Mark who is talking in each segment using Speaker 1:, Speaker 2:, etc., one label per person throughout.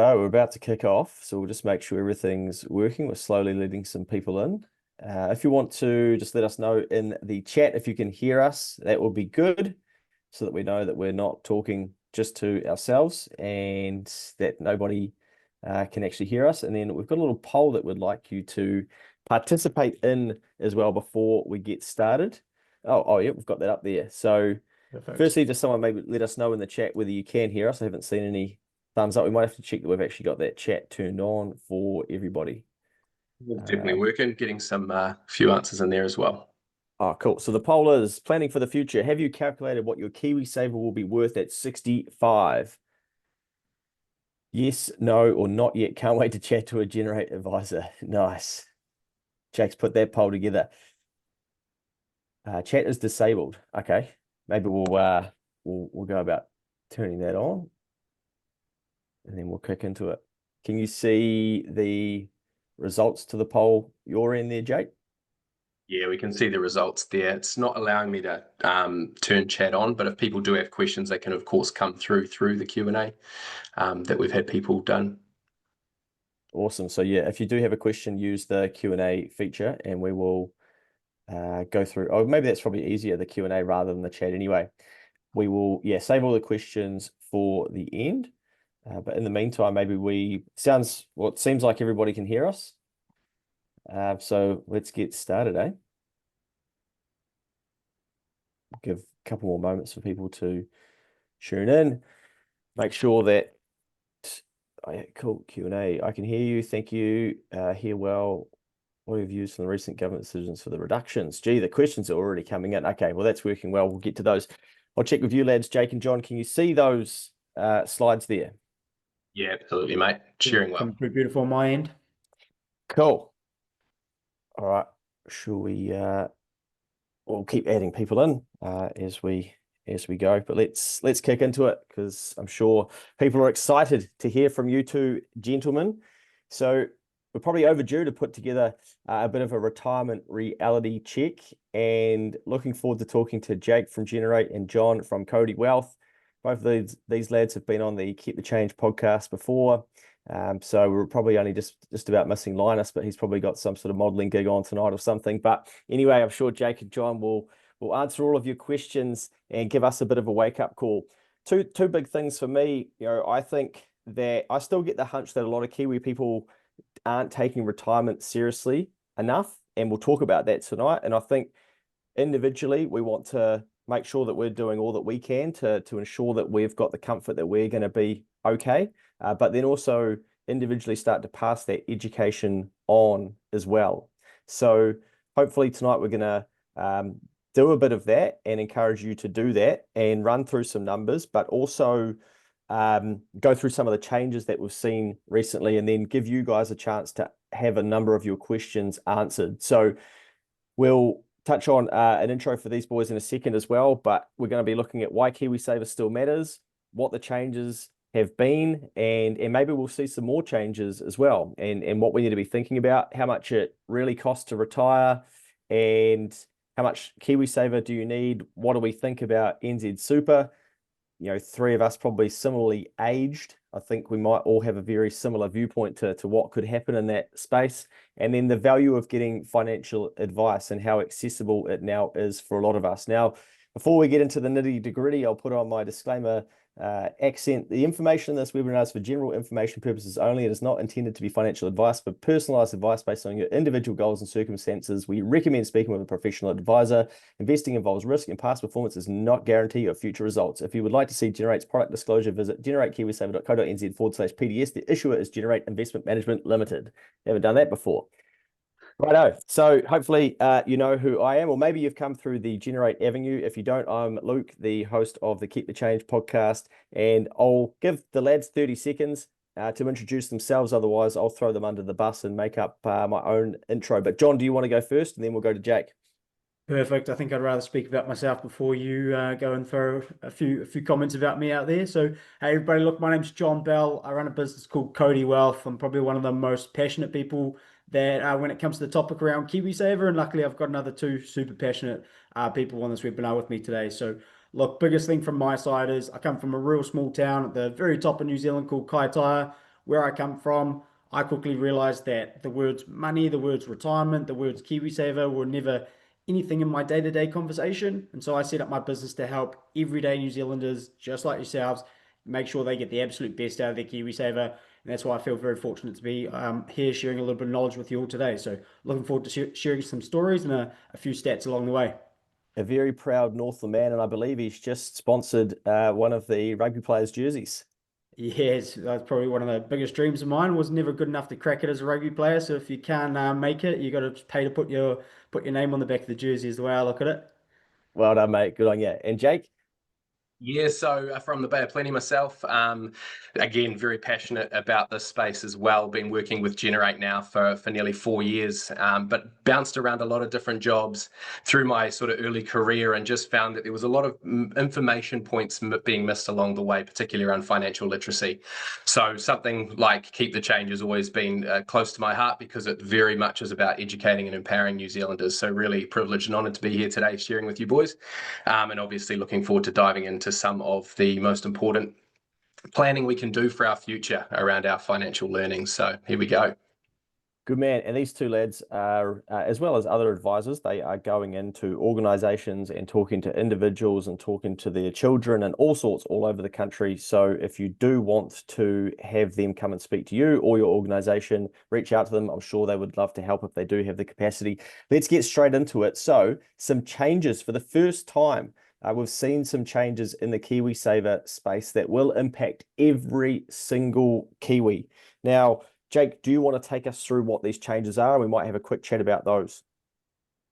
Speaker 1: Oh, we're about to kick off, so we'll just make sure everything's working. We're slowly letting some people in. If you want to, just let us know in the chat if you can hear us. That would be good, so that we know that we're not talking just to ourselves and that nobody can actually hear us. And then we've got a little poll that we'd like you to participate in as well before we get started. Oh, yeah, we've got that up there. So
Speaker 2: Perfect.
Speaker 1: firstly, just someone maybe let us know in the chat whether you can hear us. I haven't seen any thumbs up. We might have to check that we've actually got that chat turned on for everybody.
Speaker 3: Definitely working, getting some few answers in there as well.
Speaker 1: Oh, cool. So the poll is planning for the future. Have you calculated what your KiwiSaver will be worth at 65? Yes, no, or not yet. Can't wait to chat to a Generate advisor. Nice. Jake's put that poll together. Chat is disabled. Okay. Maybe we'll go about turning that on. And then we'll kick into it. Can you see the results to the poll you're in there, Jake?
Speaker 3: Yeah, we can see the results there. It's not allowing me to turn chat on, but if people do have questions, they can, of course, come through the Q&A that we've had people done.
Speaker 1: Awesome. So yeah, if you do have a question, use the Q&A feature and we will go through. Oh, maybe that's probably easier, the Q&A rather than the chat anyway. We will, yeah, save all the questions for the end. But in the meantime, maybe it seems like everybody can hear us. So let's get started, eh? Give a couple more moments for people to tune in. Make sure that, oh yeah, cool, Q&A. I can hear you. Thank you. Hear well. What have you used from the recent government decisions for the reductions? Gee, the questions are already coming in. Okay, well, that's working well. We'll get to those. I'll check with you, lads. Jake and John, can you see those slides there?
Speaker 3: Yeah, absolutely, mate. Sharing well.
Speaker 2: Coming through beautiful on my end.
Speaker 1: Cool. All right. Shall we we'll keep adding people in as we go, but let's kick into it because I'm sure people are excited to hear from you two gentlemen. So we're probably overdue to put together a bit of a retirement reality check, and looking forward to talking to Jake from Generate and John from Kauri Wealth. Both of these lads have been on the Keep the Change podcast before. So we're probably only just about missing Linus, but he's probably got some sort of modeling gig on tonight or something. But anyway, I'm sure Jake and John will answer all of your questions and give us a bit of a wake-up call. Two big things for me. I think that I still get the hunch that a lot of Kiwi people aren't taking retirement seriously enough, and we'll talk about that tonight. And I think individually we want to make sure that we're doing all that we can to ensure that we've got the comfort that we're going to be okay, but then also individually start to pass that education on as well. So hopefully tonight we're going to do a bit of that and encourage you to do that and run through some numbers, but also go through some of the changes that we've seen recently, and then give you guys a chance to have a number of your questions answered. So we'll touch on an intro for these boys in a second as well, but we're going to be looking at why KiwiSaver still matters, what the changes have been, and maybe we'll see some more changes as well, and what we need to be thinking about, how much it really costs to retire, and how much KiwiSaver do you need? What do we think about NZ Super? Three of us probably similarly aged. I think we might all have a very similar viewpoint to what could happen in that space. And then the value of getting financial advice and how accessible it now is for a lot of us. Now, before we get into the nitty-gritty, I'll put on my disclaimer accent. The information in this webinar is for general information purposes only. It is not intended to be financial advice, but personalized advice based on your individual goals and circumstances. We recommend speaking with a professional advisor. Investing involves risk, and past performance is not guarantee of future results. If you would like to see Generate's product disclosure, visit generatekiwisaver.co.nz/PDS. The issuer is Generate Investment Management Limited. Never done that before. Righto. So hopefully you know who I am, or maybe you've come through the Generate avenue. If you don't, I'm Luke, the host of the Keep the Change podcast, and I'll give the lads 30 seconds to introduce themselves. Otherwise, I'll throw them under the bus and make up my own intro. But John, do you want to go first, and then we'll go to Jake?
Speaker 2: Perfect. I think I'd rather speak about myself before you go and throw a few comments about me out there. So, hey everybody, look, my name's John Bell. I run a business called Kauri Wealth. I'm probably one of the most passionate people that when it comes to the topic around KiwiSaver, and luckily I've got another two super passionate people on this webinar with me today. So, look, biggest thing from my side is I come from a real small town at the very top of New Zealand called Kaitaia. where I come from, I quickly realized that the words money, the words retirement, the words KiwiSaver were never anything in my day-to-day conversation. And so I set up my business to help everyday New Zealanders, just like yourselves, make sure they get the absolute best out of their KiwiSaver. And that's why I feel very fortunate to be here sharing a little bit of knowledge with you all today. So looking forward to sharing some stories and a few stats along the way.
Speaker 1: A very proud Northland man, and I believe he's just sponsored one of the rugby players' jerseys.
Speaker 2: Yes, that's probably one of the biggest dreams of mine. Was never good enough to crack it as a rugby player. So if you can make it, you got to pay to put your name on the back of the jersey is the way I look at it.
Speaker 1: Well done, mate. Good on you. And Jake?
Speaker 3: Yeah, so from the Bay of Plenty myself, again, very passionate about this space as well. Been working with Generate now for nearly 4 years, but bounced around a lot of different jobs through my sort of early career and just found that there was a lot of information points being missed along the way, particularly around financial literacy. So something like Keep the Change has always been close to my heart because it very much is about educating and empowering New Zealanders. So really privileged and honoured to be here today sharing with you boys, and obviously looking forward to diving into some of the most important planning we can do for our future around our financial learning. So here we go.
Speaker 1: Good man. And these two lads are, as well as other advisors, they are going into organizations and talking to individuals and talking to their children and all sorts all over the country. So if you do want to have them come and speak to you or your organization, reach out to them. I'm sure they would love to help if they do have the capacity. Let's get straight into it. So some changes for the first time. We've seen some changes in the KiwiSaver space that will impact every single Kiwi. Now, Jake, do you want to take us through what these changes are? We might have a quick chat about those.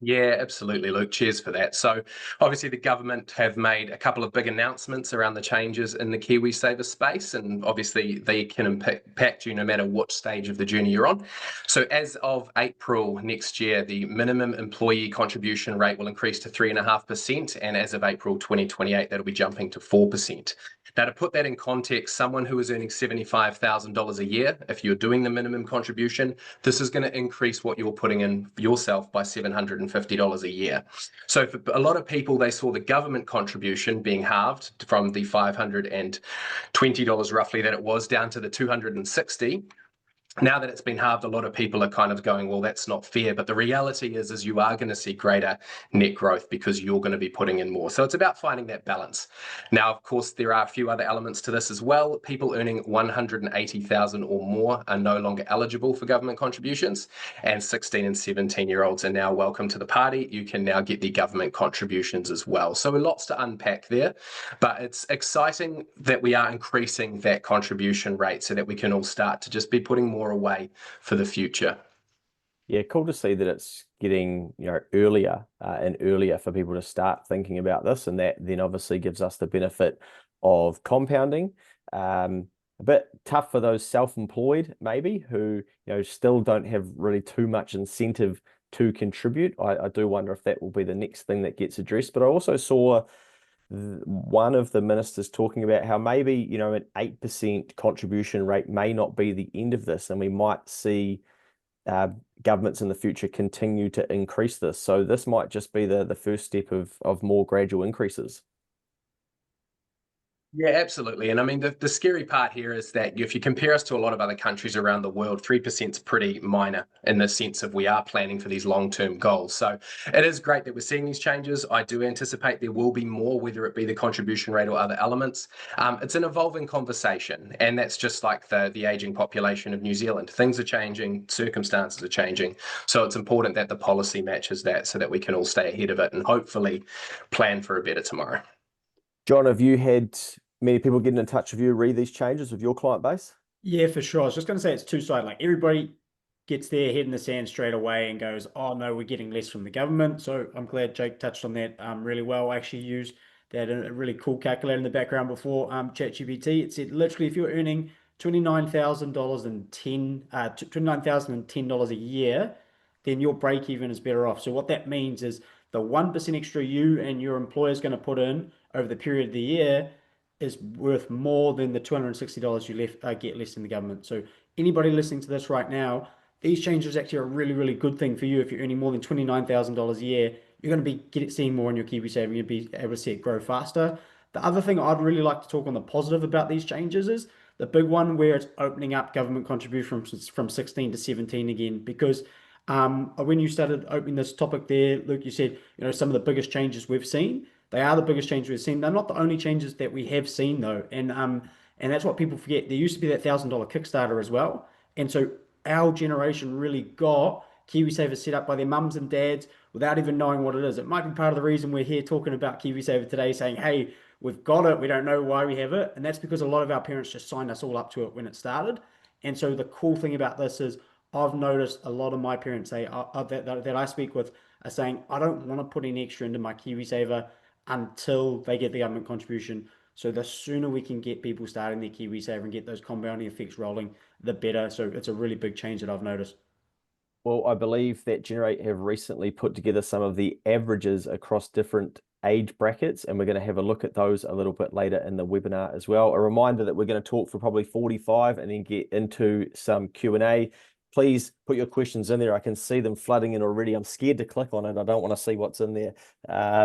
Speaker 3: Yeah, absolutely, Luke. Cheers for that. So obviously the government have made a couple of big announcements around the changes in the KiwiSaver space, and obviously they can impact you no matter what stage of the journey you're on. So as of April next year, the minimum employee contribution rate will increase to 3.5%, and as of April 2028, that'll be jumping to 4%. Now, to put that in context, someone who is earning $75,000 a year, if you're doing the minimum contribution, this is going to increase what you're putting in yourself by $750 a year. So for a lot of people, they saw the government contribution being halved from the $520 roughly that it was down to the $260. Now that it's been halved, a lot of people are kind of going, well, that's not fair. But the reality is you are going to see greater net growth because you're going to be putting in more. So it's about finding that balance. Now, of course, there are a few other elements to this as well. People earning 180,000 or more are no longer eligible for government contributions, and 16 and 17-year-olds are now welcome to the party. You can now get the government contributions as well. So lots to unpack there, but it's exciting that we are increasing that contribution rate so that we can all start to just be putting more away for the future.
Speaker 1: Yeah, cool to see that it's getting, earlier and earlier for people to start thinking about this, and that then obviously gives us the benefit of compounding. A bit tough for those self-employed maybe who still don't have really too much incentive to contribute. I do wonder if that will be the next thing that gets addressed. But I also saw one of the ministers talking about how maybe an 8% contribution rate may not be the end of this, and we might see governments in the future continue to increase this. So this might just be the first step of more gradual increases.
Speaker 3: Yeah, absolutely. And I mean, the scary part here is that if you compare us to a lot of other countries around the world, 3% is pretty minor in the sense of we are planning for these long-term goals. So it is great that we're seeing these changes. I do anticipate there will be more, whether it be the contribution rate or other elements. It's an evolving conversation, and that's just like the aging population of New Zealand. Things are changing, circumstances are changing. So it's important that the policy matches that so that we can all stay ahead of it and hopefully plan for a better tomorrow.
Speaker 1: John, have you had many people getting in touch with you, read these changes with your client base?
Speaker 2: Yeah, for sure. I was just going to say it's two-sided. Like everybody gets their head in the sand straight away and goes, oh no, we're getting less from the government. So I'm glad Jake touched on that really well. I actually used that a really cool calculator in the background before ChatGPT. It said literally if you're earning $29,010 a year, then your break even is better off. So what that means is the 1% extra you and your employer is going to put in over the period of the year is worth more than the $260 you get less in the government. So anybody listening to this right now, these changes actually are a really, really good thing for you. If you're earning more than $29,000 a year, you're going to be seeing more in your KiwiSaver. You'll be able to see it grow faster. The other thing I'd really like to talk on the positive about these changes is The big one where it's opening up government contribution from 16 to 17 again, because when you started opening this topic there, Luke, you said, some of the biggest changes we've seen. They are the biggest changes we've seen. They're not the only changes that we have seen though, and that's what people forget. There used to be that $1,000 Kickstarter as well, and so our generation really got KiwiSaver set up by their mums and dads without even knowing what it is. It might be part of the reason we're here talking about KiwiSaver today, saying, hey, we've got it, we don't know why we have it. And that's because a lot of our parents just signed us all up to it when it started. And so the cool thing about this is I've noticed a lot of my parents say that I speak with are saying, I don't want to put any extra into my KiwiSaver until they get the government contribution. So the sooner we can get people starting their KiwiSaver and get those compounding effects rolling, the better. So it's a really big change that I've noticed.
Speaker 1: Well, I believe that Generate have recently put together some of the averages across different age brackets, and we're going to have a look at those a little bit later in the webinar as well. A reminder that we're going to talk for probably 45 and then get into some Q&A. Please put your questions in there. I can see them flooding in already. I'm scared to click on it. I don't want to see what's in there.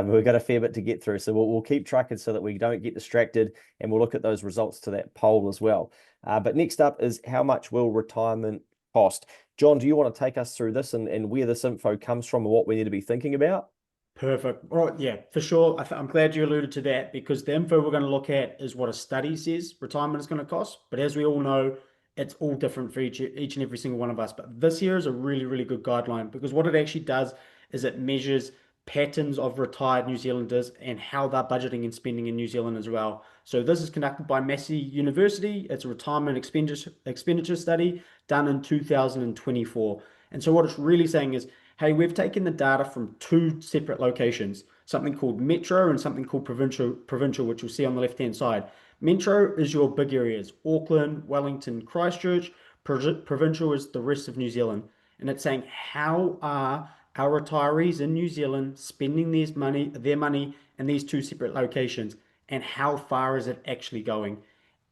Speaker 1: We've got a fair bit to get through, so we'll keep trucking so that we don't get distracted, and we'll look at those results to that poll as well. But next up is how much will retirement cost? John, do you want to take us through this and where this info comes from and what we need to be thinking about?
Speaker 2: Perfect. All right, yeah, for sure. I'm glad you alluded to that, because the info we're going to look at is what a study says retirement is going to cost. But as we all know, it's all different for each and every single one of us. But this here is a really, really good guideline, because what it actually does is it measures patterns of retired New Zealanders and how they're budgeting and spending in New Zealand as well. So this is conducted by Massey University. It's a retirement expenditure study done in 2024. And so what it's really saying is, hey, we've taken the data from two separate locations, something called metro and something called provincial, which you'll see on the left-hand side. Metro is your big areas, Auckland, Wellington, Christchurch. Provincial is the rest of New Zealand. And it's saying, how are our retirees in New Zealand spending their money in these two separate locations, and how far is it actually going?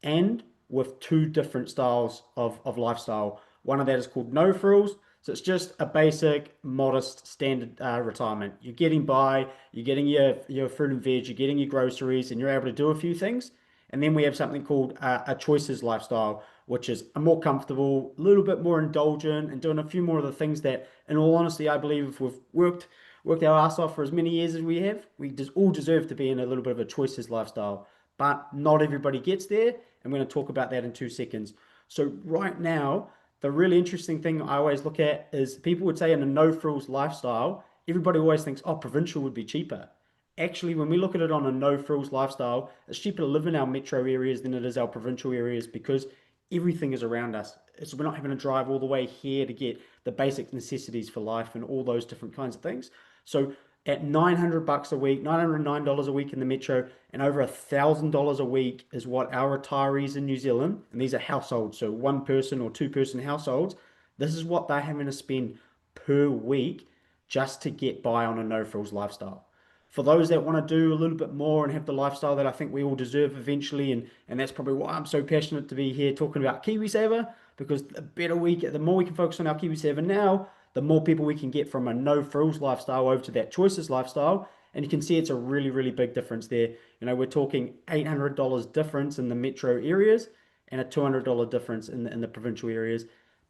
Speaker 2: And with two different styles of lifestyle. One of that is called no frills. So it's just a basic, modest, standard retirement. You're getting by, you're getting your fruit and veg, you're getting your groceries, and you're able to do a few things. And then we have something called a choices lifestyle, which is a more comfortable, a little bit more indulgent, and doing a few more of the things that, in all honesty, I believe if we've worked our ass off for as many years as we have, we just all deserve to be in a little bit of a choices lifestyle. But not everybody gets there. I'm going to talk about that in 2 seconds. So right now, the really interesting thing I always look at is people would say in a no frills lifestyle, everybody always thinks, oh, provincial would be cheaper. Actually, when we look at it on a no frills lifestyle, it's cheaper to live in our metro areas than it is our provincial areas, because everything is around us. So we're not having to drive all the way here to get the basic necessities for life and all those different kinds of things. So at $900 a week, $909 a week in the metro, and over $1,000 a week is what our retirees in New Zealand, and these are households, so 1 person or 2 person households, this is what they're having to spend per week just to get by on a no frills lifestyle. For those that want to do a little bit more and have the lifestyle that I think we all deserve eventually, and that's probably why I'm so passionate to be here talking about KiwiSaver, because the more we can focus on our KiwiSaver now, the more people we can get from a no frills lifestyle over to that choices lifestyle. And you can see it's a really, really big difference there. We're talking $800 difference in the metro areas and a $200 difference in the provincial areas.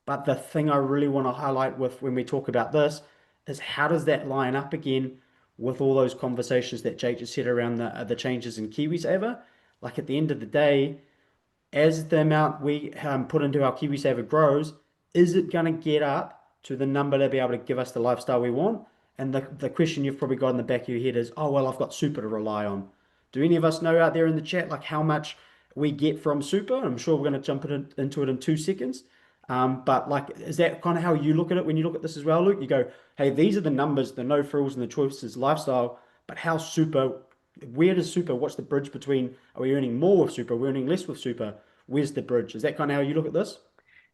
Speaker 2: But the thing I really want to highlight with when we talk about this is, how does that line up again with all those conversations that Jake just said around the changes in KiwiSaver? Like, at the end of the day, as the amount we put into our KiwiSaver grows, is it going to get up to the number to be able to give us the lifestyle we want? And the question you've probably got in the back of your head is, oh, well, I've got super to rely on. Do any of us know out there in the chat, like, how much we get from super? I'm sure we're going to jump into it in 2 seconds. But like, is that kind of how you look at it when you look at this as well, Luke? You go, hey, these are the numbers, the no frills and the choices lifestyle, but how super, where does super, what's the bridge between, are we earning more with super, are we earning less with super? Where's the bridge? Is that kind of how you look at this?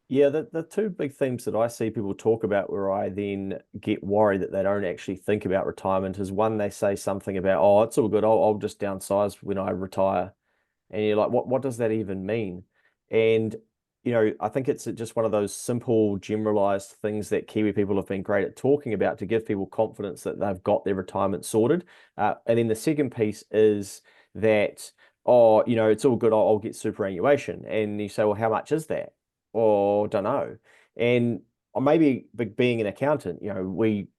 Speaker 1: Yeah, the two big themes that I see people talk about where I then get worried that they don't actually think about retirement is, one, they say something about, oh, it's all good, I'll just downsize when I retire. And you're like, what does that even mean? And, I think it's just one of those simple, generalized things that Kiwi people have been great at talking about to give people confidence that they've got their retirement sorted. And then the second piece is that oh, it's all good. I'll get superannuation. And you say, well, how much is that? Or don't know. And or maybe being an accountant,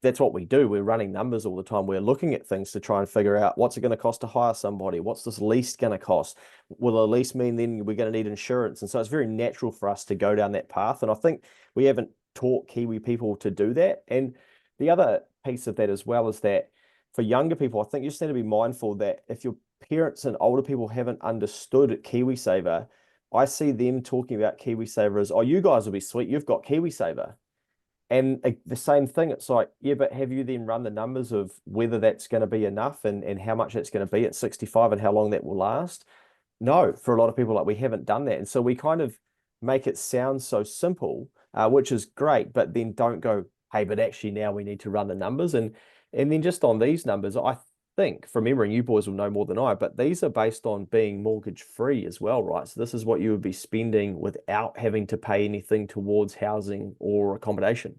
Speaker 1: that's what we do. We're running numbers all the time. We're looking at things to try and figure out what's it going to cost to hire somebody? What's this lease going to cost? Will a lease mean then we're going to need insurance? And so it's very natural for us to go down that path. And I think we haven't taught Kiwi people to do that. And the other piece of that as well is that for younger people, I think you just need to be mindful that if your parents and older people haven't understood KiwiSaver, I see them talking about KiwiSaver as, oh, you guys will be sweet. You've got KiwiSaver. And the same thing, it's like, yeah, but have you then run the numbers of whether that's going to be enough and how much that's going to be at 65 and how long that will last? No, for a lot of people, like we haven't done that. And so we kind of make it sound so simple, which is great, but then don't go, hey, but actually now we need to run the numbers. And then just on these numbers, I think from memory, you boys will know more than I, but these are based on being mortgage free as well, right? So this is what you would be spending without having to pay anything towards housing or accommodation.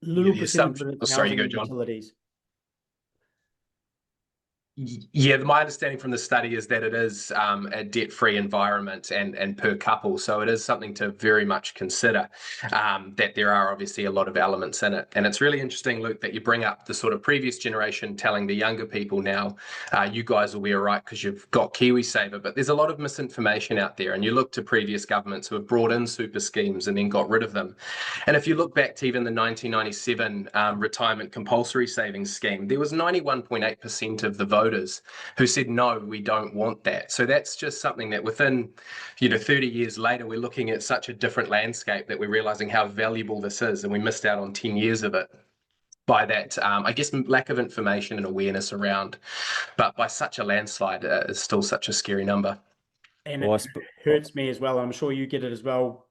Speaker 2: Little
Speaker 3: The
Speaker 2: percentage
Speaker 3: assumption.
Speaker 2: of
Speaker 3: Oh,
Speaker 2: it's
Speaker 3: sorry, you
Speaker 2: housing
Speaker 3: go,
Speaker 2: and
Speaker 3: John.
Speaker 2: utilities.
Speaker 3: Yeah, my understanding from the study is that it is a debt-free environment and per couple. So it is something to very much consider, that there are obviously a lot of elements in it. And it's really interesting, Luke, that you bring up the sort of previous generation telling the younger people now, you guys will be all right because you've got KiwiSaver. But there's a lot of misinformation out there. And you look to previous governments who have brought in super schemes and then got rid of them. And if you look back to even the 1997 retirement compulsory savings scheme, there was 91.8% of the voters who said, no, we don't want that. So that's just something that within, 30 years later, we're looking at such a different landscape that we're realizing how valuable this is. And we missed out on 10 years of it by that, I guess, lack of information and awareness around. But by such a landslide, it's still such a scary number.
Speaker 2: And
Speaker 1: Well,
Speaker 2: it hurts me as well. I'm sure you get it as well,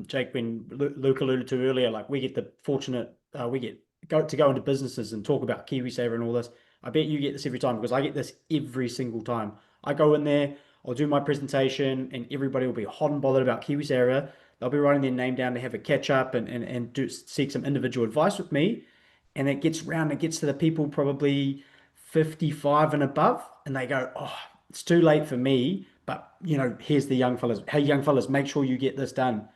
Speaker 2: Jake, when Luke alluded to earlier, like we get the fortunate, we get to go into businesses and talk about KiwiSaver and all this. I bet you get this every time because I get this every single time. I go in there, I'll do my presentation, and everybody will be hot and bothered about KiwiSaver. They'll be writing their name down to have a catch up and seek some individual advice with me. And it gets to the people probably 55 and above, and they go, oh, it's too late for me. But here's the young fellas. Hey, young fellas, make sure you get this done.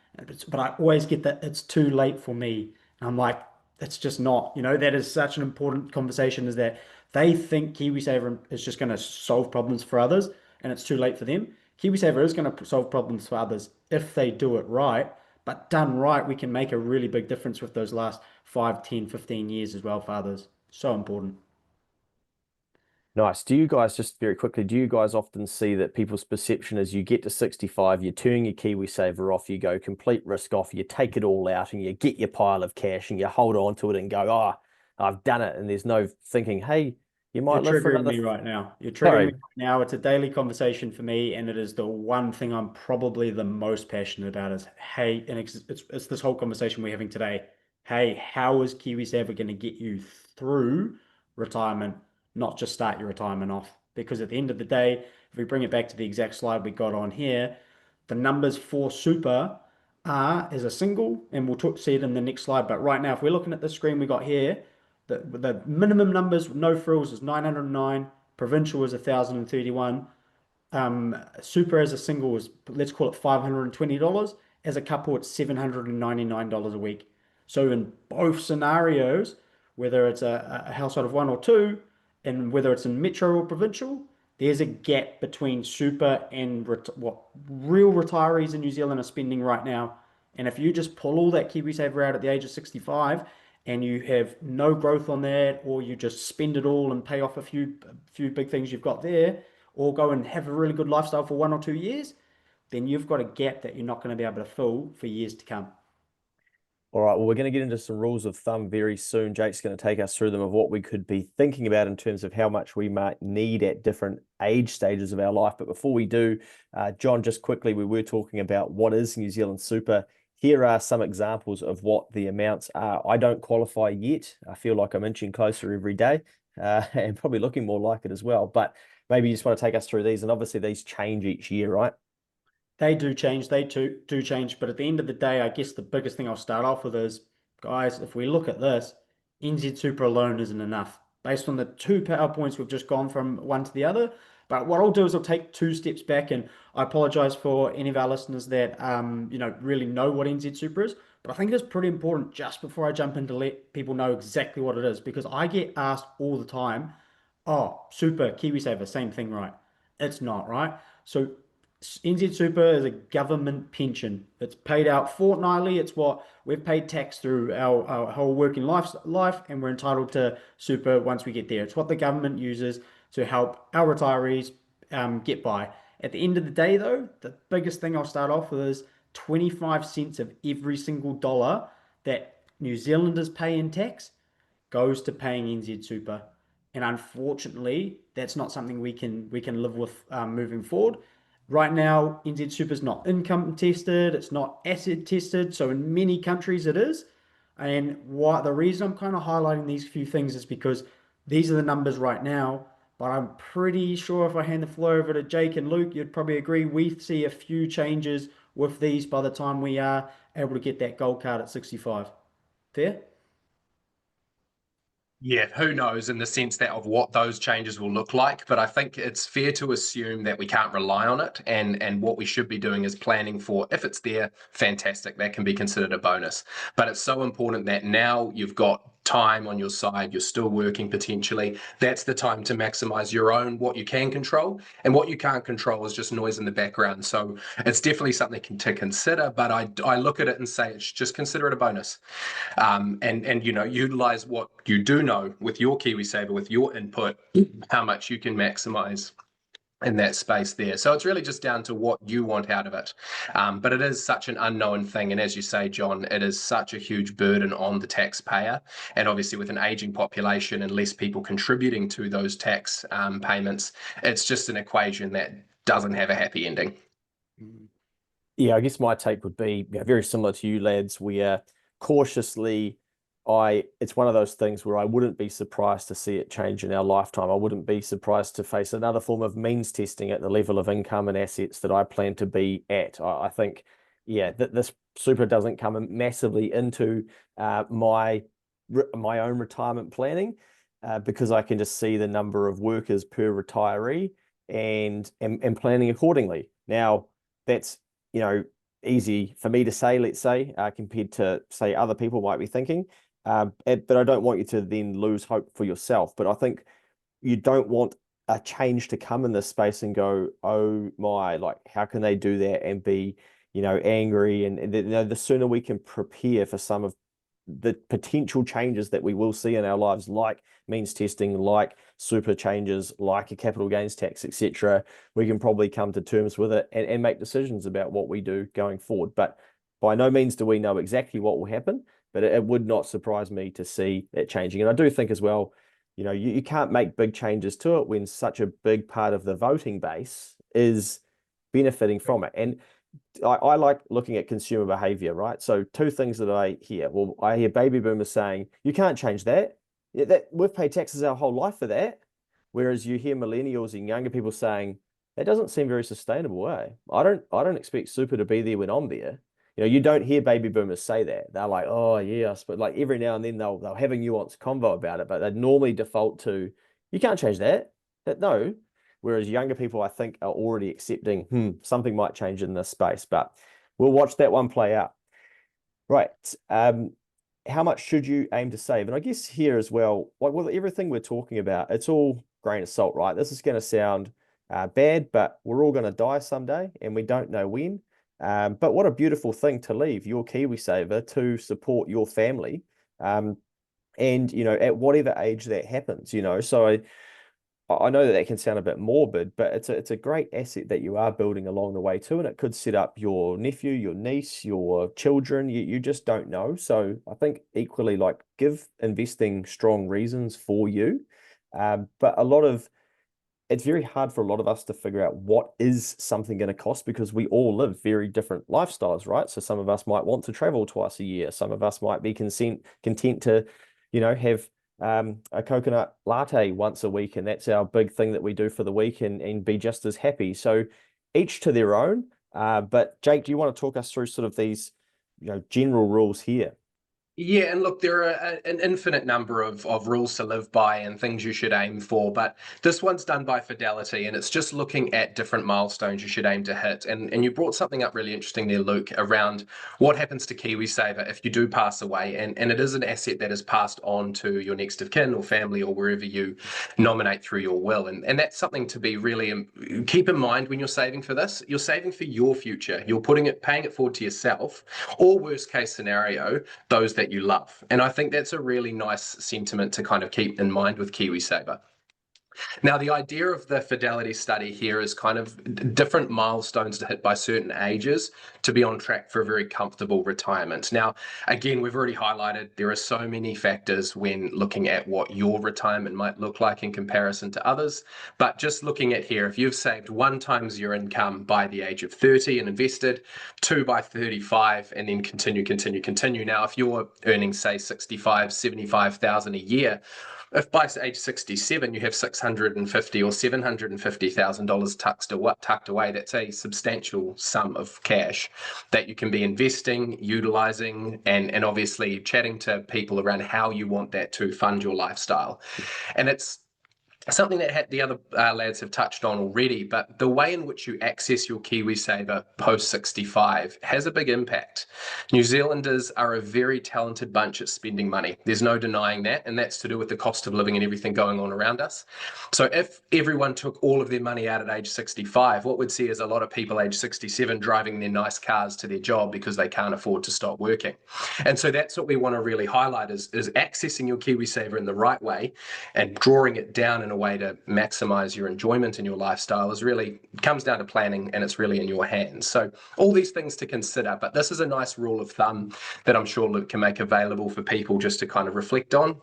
Speaker 2: But I always get that it's too late for me. And I'm like, it's just not. That is such an important conversation. Is that they think KiwiSaver is just going to solve problems for others, and it's too late for them. KiwiSaver is going to solve problems for others if they do it right. But done right, we can make a really big difference with those last 5, 10, 15 years as well for others. So important.
Speaker 1: nice. Just very quickly, do you guys often see that people's perception is you get to 65, you turn your KiwiSaver off, you go complete risk off, you take it all out and you get your pile of cash and you hold on to it and go, oh, I've done it. And there's no thinking, hey, you might
Speaker 2: You're
Speaker 1: live for
Speaker 2: triggering
Speaker 1: another.
Speaker 2: me right now. You're triggering me
Speaker 1: Sorry.
Speaker 2: right now. It's a daily conversation for me, and it is the one thing I'm probably the most passionate about is, hey, and it's this whole conversation we're having today. Hey, how is KiwiSaver going to get you through retirement, not just start your retirement off? Because at the end of the day, if we bring it back to the exact slide we got on here, the numbers for super are as a single, and we'll see it in the next slide. But right now, if we're looking at the screen we got here, the minimum numbers, no frills, is 909. Provincial is 1,031. Super as a single is, let's call it $520. As a couple, it's $799 a week. So in both scenarios, whether it's a household of one or two, and whether it's in metro or provincial, there's a gap between super and what real retirees in New Zealand are spending right now. And if you just pull all that KiwiSaver out at the age of 65 and you have no growth on that, or you just spend it all and pay off a few big things you've got there, or go and have a really good lifestyle for 1 or 2 years, then you've got a gap that you're not going to be able to fill for years to come.
Speaker 1: All right, well, we're going to get into some rules of thumb very soon. Jake's going to take us through them of what we could be thinking about in terms of how much we might need at different age stages of our life. But before we do, John, just quickly, we were talking about what is New Zealand Super. Here are some examples of what the amounts are. I don't qualify yet. I feel like I'm inching closer every day and probably looking more like it as well. But maybe you just want to take us through these. And obviously these change each year, right?
Speaker 2: They do change. They do change. But at the end of the day, I guess the biggest thing I'll start off with is, guys, if we look at this, NZ Super alone isn't enough. Based on the two PowerPoints we've just gone from one to the other, But what I'll do is I'll take 2 steps back, and I apologize for any of our listeners that really know what NZ Super is. But I think it's pretty important just before I jump in to let people know exactly what it is, because I get asked all the time, oh, Super, KiwiSaver, same thing, right? It's not, right? So NZ Super is a government pension. It's paid out fortnightly. It's what we've paid tax through our whole working life, and we're entitled to Super once we get there. It's what the government uses to help our retirees get by. At the end of the day, though, the biggest thing I'll start off with is 25 cents of every single dollar that New Zealanders pay in tax goes to paying NZ Super. And unfortunately, that's not something we can live with moving forward. Right now, NZ Super is not income tested, it's not asset tested. So in many countries it is. And what the reason I'm kind of highlighting these few things is because these are the numbers right now. But I'm pretty sure if I hand the floor over to Jake and Luke, you'd probably agree we see a few changes with these by the time we are able to get that gold card at 65. Fair?
Speaker 3: Yeah, who knows in the sense that of what those changes will look like, but I think it's fair to assume that we can't rely on it, and what we should be doing is planning for if it's there, fantastic, that can be considered a bonus. But it's so important that now you've got time on your side, you're still working potentially, that's the time to maximize your own what you can control, and what you can't control is just noise in the background. So it's definitely something to consider, but I look at it and say it's just consider it a bonus. And utilize what you do know with your KiwiSaver, with your input, how much you can maximize in that space there. So it's really just down to what you want out of it. But it is such an unknown thing. And as you say, John, it is such a huge burden on the taxpayer. And obviously with an aging population and less people contributing to those tax payments, it's just an equation that doesn't have a happy ending.
Speaker 1: Yeah, I guess my take would be very similar to you lads. We are cautiously, it's one of those things where I wouldn't be surprised to see it change in our lifetime. I wouldn't be surprised to face another form of means testing at the level of income and assets that I plan to be at. I think, yeah, that this super doesn't come massively into my own retirement planning because I can just see the number of workers per retiree and planning accordingly. Now, that's easy for me to say, let's say, compared to, say, other people might be thinking. But I don't want you to then lose hope for yourself. But I think you don't want a change to come in this space and go, oh my, like, how can they do that and be, angry? And the sooner we can prepare for some of the potential changes that we will see in our lives, like means testing, like super changes, like a capital gains tax, etc., we can probably come to terms with it and make decisions about what we do going forward. But by no means do we know exactly what will happen, but it would not surprise me to see it changing. And I do think as well, you can't make big changes to it when such a big part of the voting base is benefiting from it. And I like looking at consumer behavior, right? So two things that I hear. Well, I hear baby boomers saying, you can't change that. That we've paid taxes our whole life for that. Whereas you hear millennials and younger people saying, that doesn't seem very sustainable, eh? I don't expect super to be there when I'm there. You don't hear baby boomers say that. They're like, oh yes, but like every now and then they'll have a nuanced convo about it, but they normally default to, you can't change that. No. Whereas younger people, I think, are already accepting, something might change in this space, but we'll watch that one play out. Right. How much should you aim to save? And I guess here as well, like with everything we're talking about, it's all grain of salt, right? This is going to sound bad, but we're all going to die someday and we don't know when. But what a beautiful thing to leave your KiwiSaver to support your family. And, at whatever age that happens, so I know that can sound a bit morbid, but it's a great asset that you are building along the way too, and it could set up your nephew, your niece, your children. You just don't know. So I think equally, like, give investing strong reasons for you. But it's very hard for a lot of us to figure out what is something going to cost because we all live very different lifestyles, right? So some of us might want to travel twice a year. Some of us might be content to, have a coconut latte once a week, and that's our big thing that we do for the week and be just as happy. So each to their own. But Jake, do you want to talk us through sort of these, general rules here?
Speaker 3: Yeah, and look, there are an infinite number of rules to live by and things you should aim for, but this one's done by Fidelity, and it's just looking at different milestones you should aim to hit. And you brought something up really interesting there, Luke, around what happens to KiwiSaver if you do pass away, and it is an asset that is passed on to your next of kin or family or wherever you nominate through your will, and that's something to be really keep in mind when you're saving for this. You're saving for your future. You're paying it forward to yourself, or worst case scenario, those that you love. And I think that's a really nice sentiment to kind of keep in mind with KiwiSaver. Now, the idea of the Fidelity study here is kind of different milestones to hit by certain ages to be on track for a very comfortable retirement. Now, again, we've already highlighted there are so many factors when looking at what your retirement might look like in comparison to others. But just looking at here, if you've saved 1 times your income by the age of 30 and invested, 2 by 35, and then continue. Now, if you're earning, say, 65, 75,000 a year, if by age 67 you have 650 or $750,000 tucked away, that's a substantial sum of cash that you can be investing, utilizing, and obviously chatting to people around how you want that to fund your lifestyle. And it's something that the other lads have touched on already, but the way in which you access your KiwiSaver post 65 has a big impact. New Zealanders are a very talented bunch at spending money. There's no denying that, and that's to do with the cost of living and everything going on around us. So if everyone took all of their money out at age 65, what we'd see is a lot of people age 67 driving their nice cars to their job because they can't afford to stop working. And so that's what we want to really highlight is accessing your KiwiSaver in the right way and drawing it down in a way to maximize your enjoyment in your lifestyle is really comes down to planning, and it's really in your hands. So all these things to consider, but this is a nice rule of thumb that I'm sure Luke can make available for people just to kind of reflect on.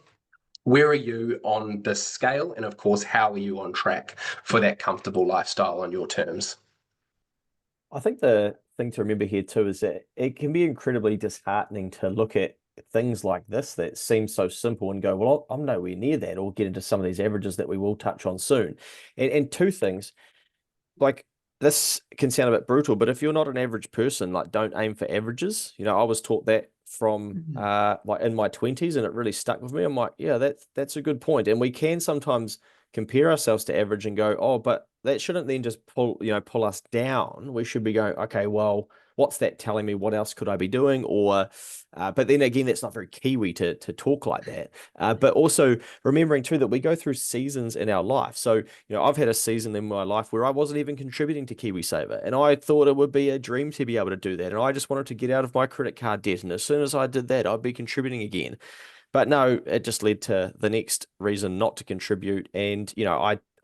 Speaker 3: Where are you on this scale? And of course, how are you on track for that comfortable lifestyle on your terms?
Speaker 1: I think the thing to remember here too is that it can be incredibly disheartening to look at things like this that seem so simple and go, well, I'm nowhere near that, or get into some of these averages that we will touch on soon. And two things, like this can sound a bit brutal, but if you're not an average person, like don't aim for averages. You know, I was taught that from like in my 20s, and it really stuck with me. I'm like, yeah, that's a good point. And we can sometimes compare ourselves to average and go, oh, but that shouldn't then just pull us down. We should be going, okay, well, what's that telling me? What else could I be doing? Or but then again, that's not very Kiwi to talk like that. But also remembering too that we go through seasons in our life. So, I've had a season in my life where I wasn't even contributing to KiwiSaver, and I thought it would be a dream to be able to do that. And I just wanted to get out of my credit card debt. And as soon as I did that, I'd be contributing again. But no, it just led to the next reason not to contribute. And,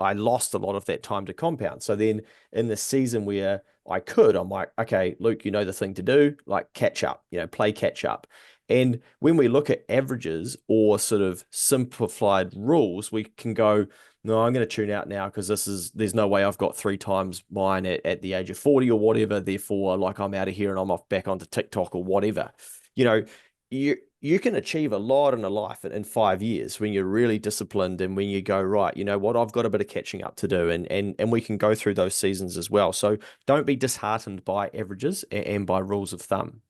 Speaker 1: I lost a lot of that time to compound. So then in the season where I'm like, okay, Luke, you know the thing to do, like catch up, play catch up. And when we look at averages or sort of simplified rules, we can go, no, I'm going to tune out now because there's no way I've got 3 times mine at the age of 40 or whatever. Therefore, like I'm out of here and I'm off back onto TikTok or whatever. You can achieve a lot in a life in 5 years when you're really disciplined and when you go, right, you know what, I've got a bit of catching up to do, and we can go through those seasons as well. So don't be disheartened by averages and by rules of thumb.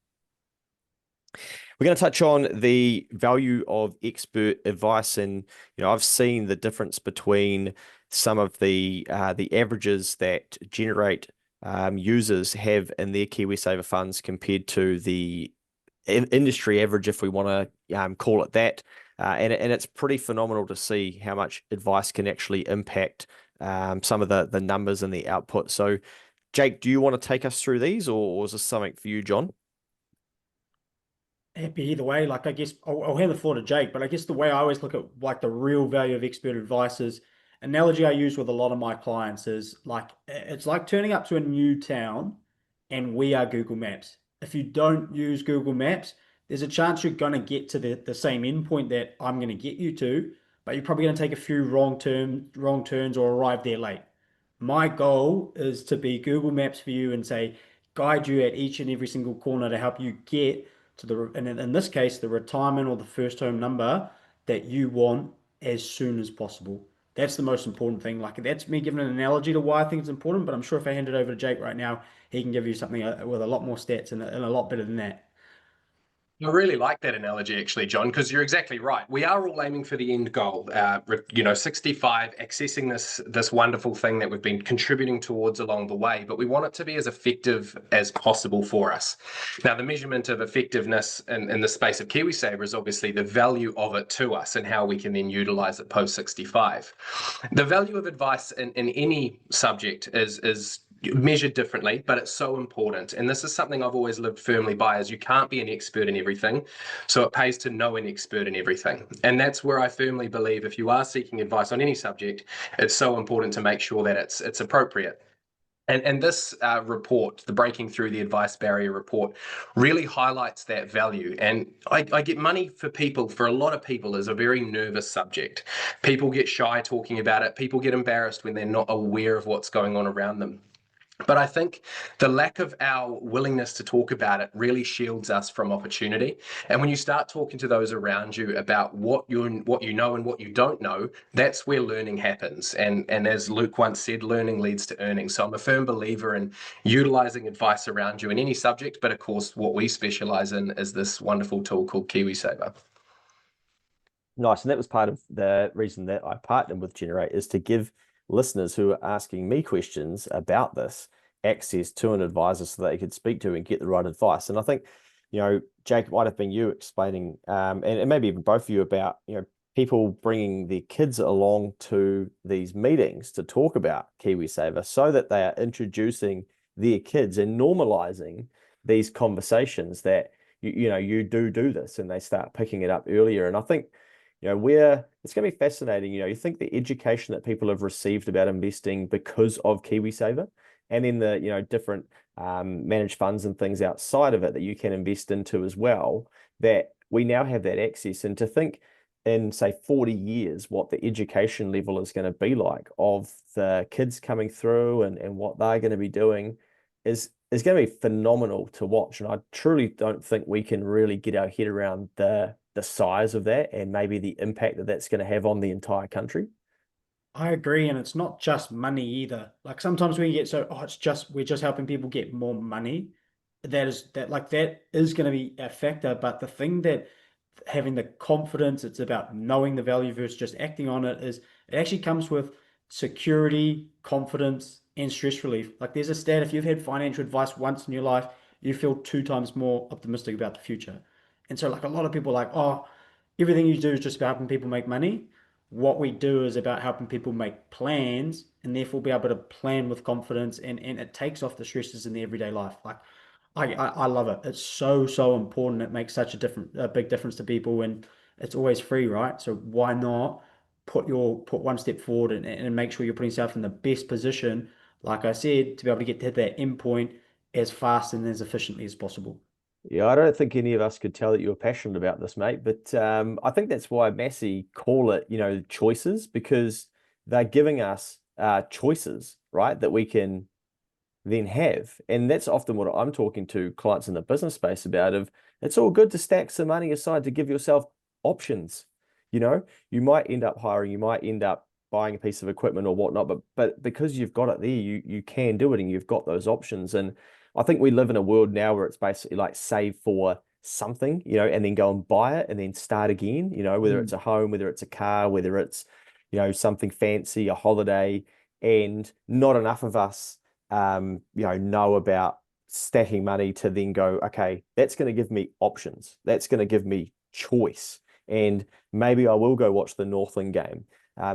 Speaker 1: We're going to touch on the value of expert advice, and I've seen the difference between some of the averages that Generate users have in their KiwiSaver funds compared to the industry average, if we want to call it that. And it's pretty phenomenal to see how much advice can actually impact some of the numbers and the output. So, Jake, do you want to take us through these, or is this something for you, John?
Speaker 2: Happy either way. Like, I guess I'll hand the floor to Jake, but I guess the way I always look at like the real value of expert advice is analogy I use with a lot of my clients is like it's like turning up to a new town and we are Google Maps. If you don't use Google Maps, there's a chance you're going to get to the same endpoint that I'm going to get you to, but you're probably going to take a few wrong turns or arrive there late. My goal is to be Google Maps for you and say, guide you at each and every single corner to help you get to and in this case, the retirement or the first home number that you want as soon as possible. That's the most important thing. Like that's me giving an analogy to why I think it's important, but I'm sure if I hand it over to Jake right now, he can give you something with a lot more stats and a lot better than that.
Speaker 3: I really like that analogy, actually, John, because you're exactly right. We are all aiming for the end goal. 65, accessing this wonderful thing that we've been contributing towards along the way, but we want it to be as effective as possible for us. Now, the measurement of effectiveness in the space of KiwiSaver is obviously the value of it to us and how we can then utilize it post 65. The value of advice in any subject is measured differently, but it's so important. And this is something I've always lived firmly by, is you can't be an expert in everything. So it pays to know an expert in everything. And that's where I firmly believe if you are seeking advice on any subject, it's so important to make sure that it's appropriate. And this report, the Breaking Through the Advice Barrier report, really highlights that value. And I get money for a lot of people, is a very nervous subject. People get shy talking about it. People get embarrassed when they're not aware of what's going on around them. But I think the lack of our willingness to talk about it really shields us from opportunity. And when you start talking to those around you about what you know and what you don't know, that's where learning happens. And as Luke once said, learning leads to earning. So I'm a firm believer in utilizing advice around you in any subject. But of course, what we specialize in is this wonderful tool called KiwiSaver.
Speaker 1: Nice. And that was part of the reason that I partnered with Generate, is to give listeners who are asking me questions about this access to an advisor so they could speak to and get the right advice. And I think, Jake, it might have been you explaining, and maybe even both of you, about, people bringing their kids along to these meetings to talk about KiwiSaver so that they are introducing their kids and normalizing these conversations that, you do this, and they start picking it up earlier. And I think, where it's going to be fascinating. You think the education that people have received about investing because of KiwiSaver, and then the, different managed funds and things outside of it that you can invest into as well, that we now have that access. And to think in, say, 40 years, what the education level is going to be like of the kids coming through and what they're going to be doing is going to be phenomenal to watch. And I truly don't think we can really get our head around the size of that and maybe the impact that that's going to have on the entire country.
Speaker 2: I agree, and it's not just money either. Like sometimes we get we're just helping people get more money. That is going to be a factor, but the thing that having the confidence, it's about knowing the value versus just acting on it, is it actually comes with security, confidence, and stress relief. Like there's a stat, if you've had financial advice once in your life, you feel 2 times more optimistic about the future. And so like a lot of people are like, oh, everything you do is just about helping people make money. What we do is about helping people make plans and therefore be able to plan with confidence, and it takes off the stresses in the everyday life. Like I love it. It's so important. It makes such a big difference to people, and it's always free, right? So why not put one step forward and make sure you're putting yourself in the best position, like I said, to be able to get to that end point as fast and as efficiently as possible.
Speaker 1: Yeah, I don't think any of us could tell that you're passionate about this, mate. But I think that's why Massey call it, choices, because they're giving us choices, right, that we can then have. And that's often what I'm talking to clients in the business space about, of it's all good to stack some money aside to give yourself options. You might end up hiring, you might end up buying a piece of equipment or whatnot, but because you've got it there, you can do it, and you've got those options. And I think we live in a world now where it's basically like save for something, and then go and buy it and then start again, whether it's a home, whether it's a car, whether it's, something fancy, a holiday. And not enough of us know about stacking money to then go, okay, that's going to give me options. That's going to give me choice. And maybe I will go watch the Northland game.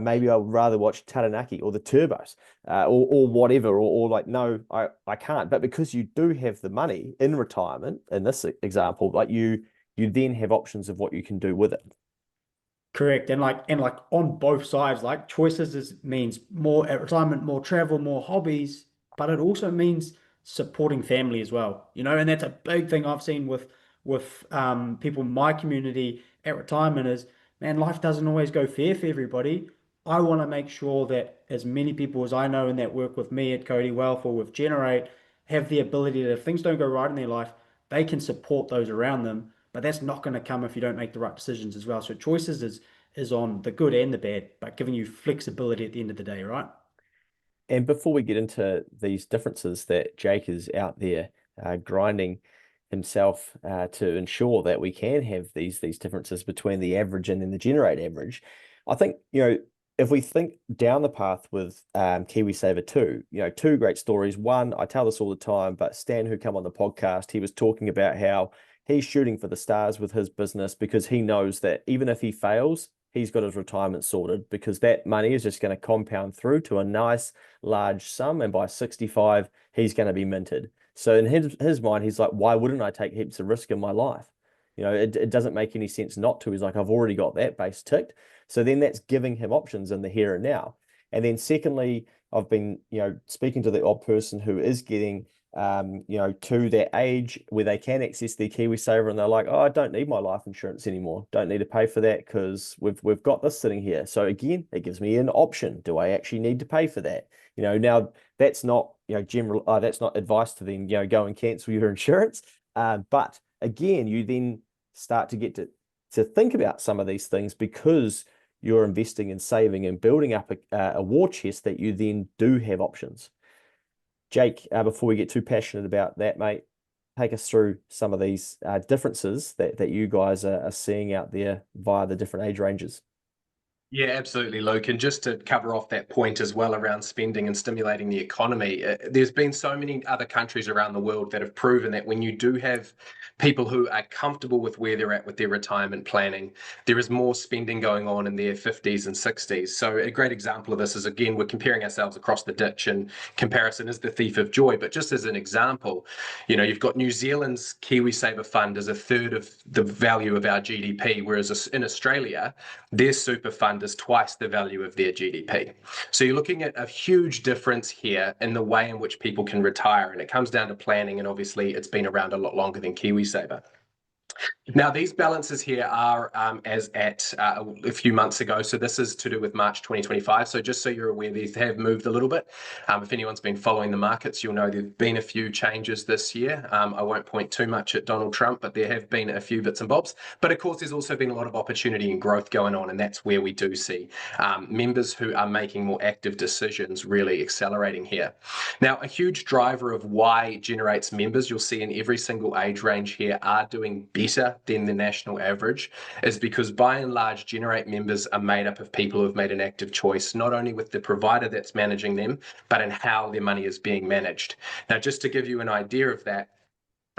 Speaker 1: Maybe I'd rather watch Taranaki or the Turbos, or whatever, or like, no, I can't. But because you do have the money in retirement, in this example, like you then have options of what you can do with it.
Speaker 2: Correct. And like on both sides, like means more at retirement, more travel, more hobbies, but it also means supporting family as well. And that's a big thing I've seen with people in my community at retirement is, man, life doesn't always go fair for everybody. I want to make sure that as many people as I know and that work with me at Cody Wealth or with Generate have the ability that if things don't go right in their life, they can support those around them. But that's not going to come if you don't make the right decisions as well. So choices is on the good and the bad, but giving you flexibility at the end of the day, right?
Speaker 1: And before we get into these differences that Jake is out there grinding, himself to ensure that we can have these differences between the average and then the generate average. I think, if we think down the path with KiwiSaver 2, two great stories. One, I tell this all the time, but Stan, who come on the podcast, he was talking about how he's shooting for the stars with his business because he knows that even if he fails, he's got his retirement sorted, because that money is just going to compound through to a nice large sum. And by 65, he's going to be minted. So in his mind, he's like, why wouldn't I take heaps of risk in my life? It doesn't make any sense not to. He's like, I've already got that base ticked. So then that's giving him options in the here and now. And then secondly, I've been, speaking to the odd person who is getting, to that age where they can access their KiwiSaver, and they're like, oh, I don't need my life insurance anymore. Don't need to pay for that because we've got this sitting here. So again, it gives me an option. Do I actually need to pay for that? Now that's not, general, that's not advice to then, go and cancel your insurance. But again, you then start to get to think about some of these things, because you're investing and saving and building up a war chest that you then do have options. Jake, before we get too passionate about that, mate, take us through some of these differences that you guys are seeing out there via the different age ranges.
Speaker 3: Yeah, absolutely, Luke. And just to cover off that point as well around spending and stimulating the economy, there's been so many other countries around the world that have proven that when you do have people who are comfortable with where they're at with their retirement planning, there is more spending going on in their 50s and 60s. So a great example of this is, again, we're comparing ourselves across the ditch, and comparison is the thief of joy. But just as an example, you've got New Zealand's KiwiSaver fund is a third of the value of our GDP, whereas in Australia, their super fund is twice the value of their GDP. So you're looking at a huge difference here in the way in which people can retire. And it comes down to planning. And obviously, it's been around a lot longer than KiwiSaver. Now, these balances here are as at a few months ago. So this is to do with March 2025. So just so you're aware, these have moved a little bit. If anyone's been following the markets, you'll know there've been a few changes this year. I won't point too much at Donald Trump, but there have been a few bits and bobs. But of course, there's also been a lot of opportunity and growth going on. And that's where we do see members who are making more active decisions really accelerating here. Now, a huge driver of why generates members, you'll see in every single age range here, are doing better than the national average, is because by and large, generate members are made up of people who've made an active choice, not only with the provider that's managing them, but in how their money is being managed. Now, just to give you an idea of that,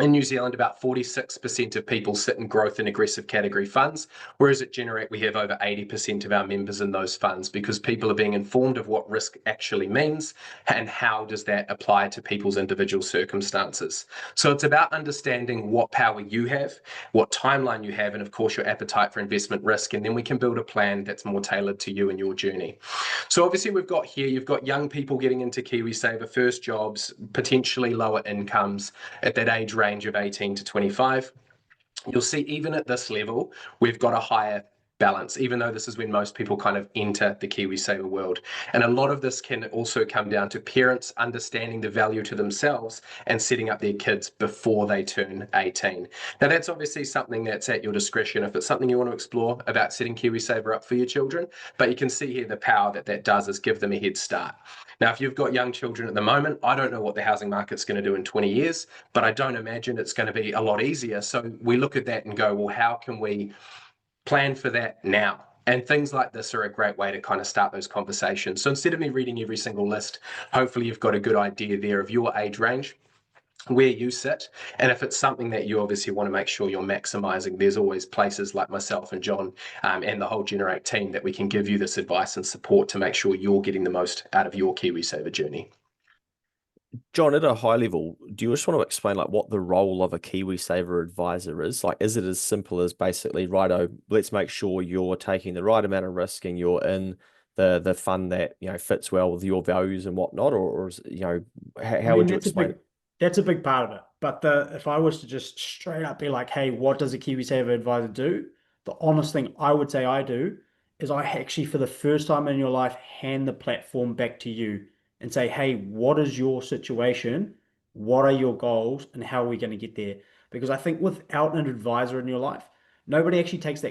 Speaker 3: in New Zealand, about 46% of people sit in growth and aggressive category funds, whereas at Generate, we have over 80% of our members in those funds, because people are being informed of what risk actually means and how does that apply to people's individual circumstances. So it's about understanding what power you have, what timeline you have, and of course, your appetite for investment risk. And then we can build a plan that's more tailored to you and your journey. So obviously, you've got young people getting into KiwiSaver, first jobs, potentially lower incomes at that age range of 18 to 25. You'll see even at this level, we've got a higher balance, even though this is when most people kind of enter the KiwiSaver world. And a lot of this can also come down to parents understanding the value to themselves and setting up their kids before they turn 18. Now, that's obviously something that's at your discretion if it's something you want to explore about setting KiwiSaver up for your children. But you can see here the power that does is give them a head start. Now, if you've got young children at the moment, I don't know what the housing market's going to do in 20 years, but I don't imagine it's going to be a lot easier. So we look at that and go, well, how can we plan for that now? And things like this are a great way to kind of start those conversations. So instead of me reading every single list, hopefully you've got a good idea there of your age range, where you sit. And if it's something that you obviously want to make sure you're maximizing, there's always places like myself and John and the whole Generate team that we can give you this advice and support to make sure you're getting the most out of your KiwiSaver journey.
Speaker 1: John, at a high level, do you just want to explain like what the role of a KiwiSaver advisor is? Like, is it as simple as basically, righto, let's make sure you're taking the right amount of risk and you're in the fund that fits well with your values and whatnot, or is, how would you explain it?
Speaker 2: That's a big part of it. But if I was to just straight up be like, hey, what does a KiwiSaver advisor do? The honest thing I would say I do is I actually, for the first time in your life, hand the platform back to you and say, hey, what is your situation? What are your goals? And how are we going to get there? Because I think without an advisor in your life, nobody actually takes the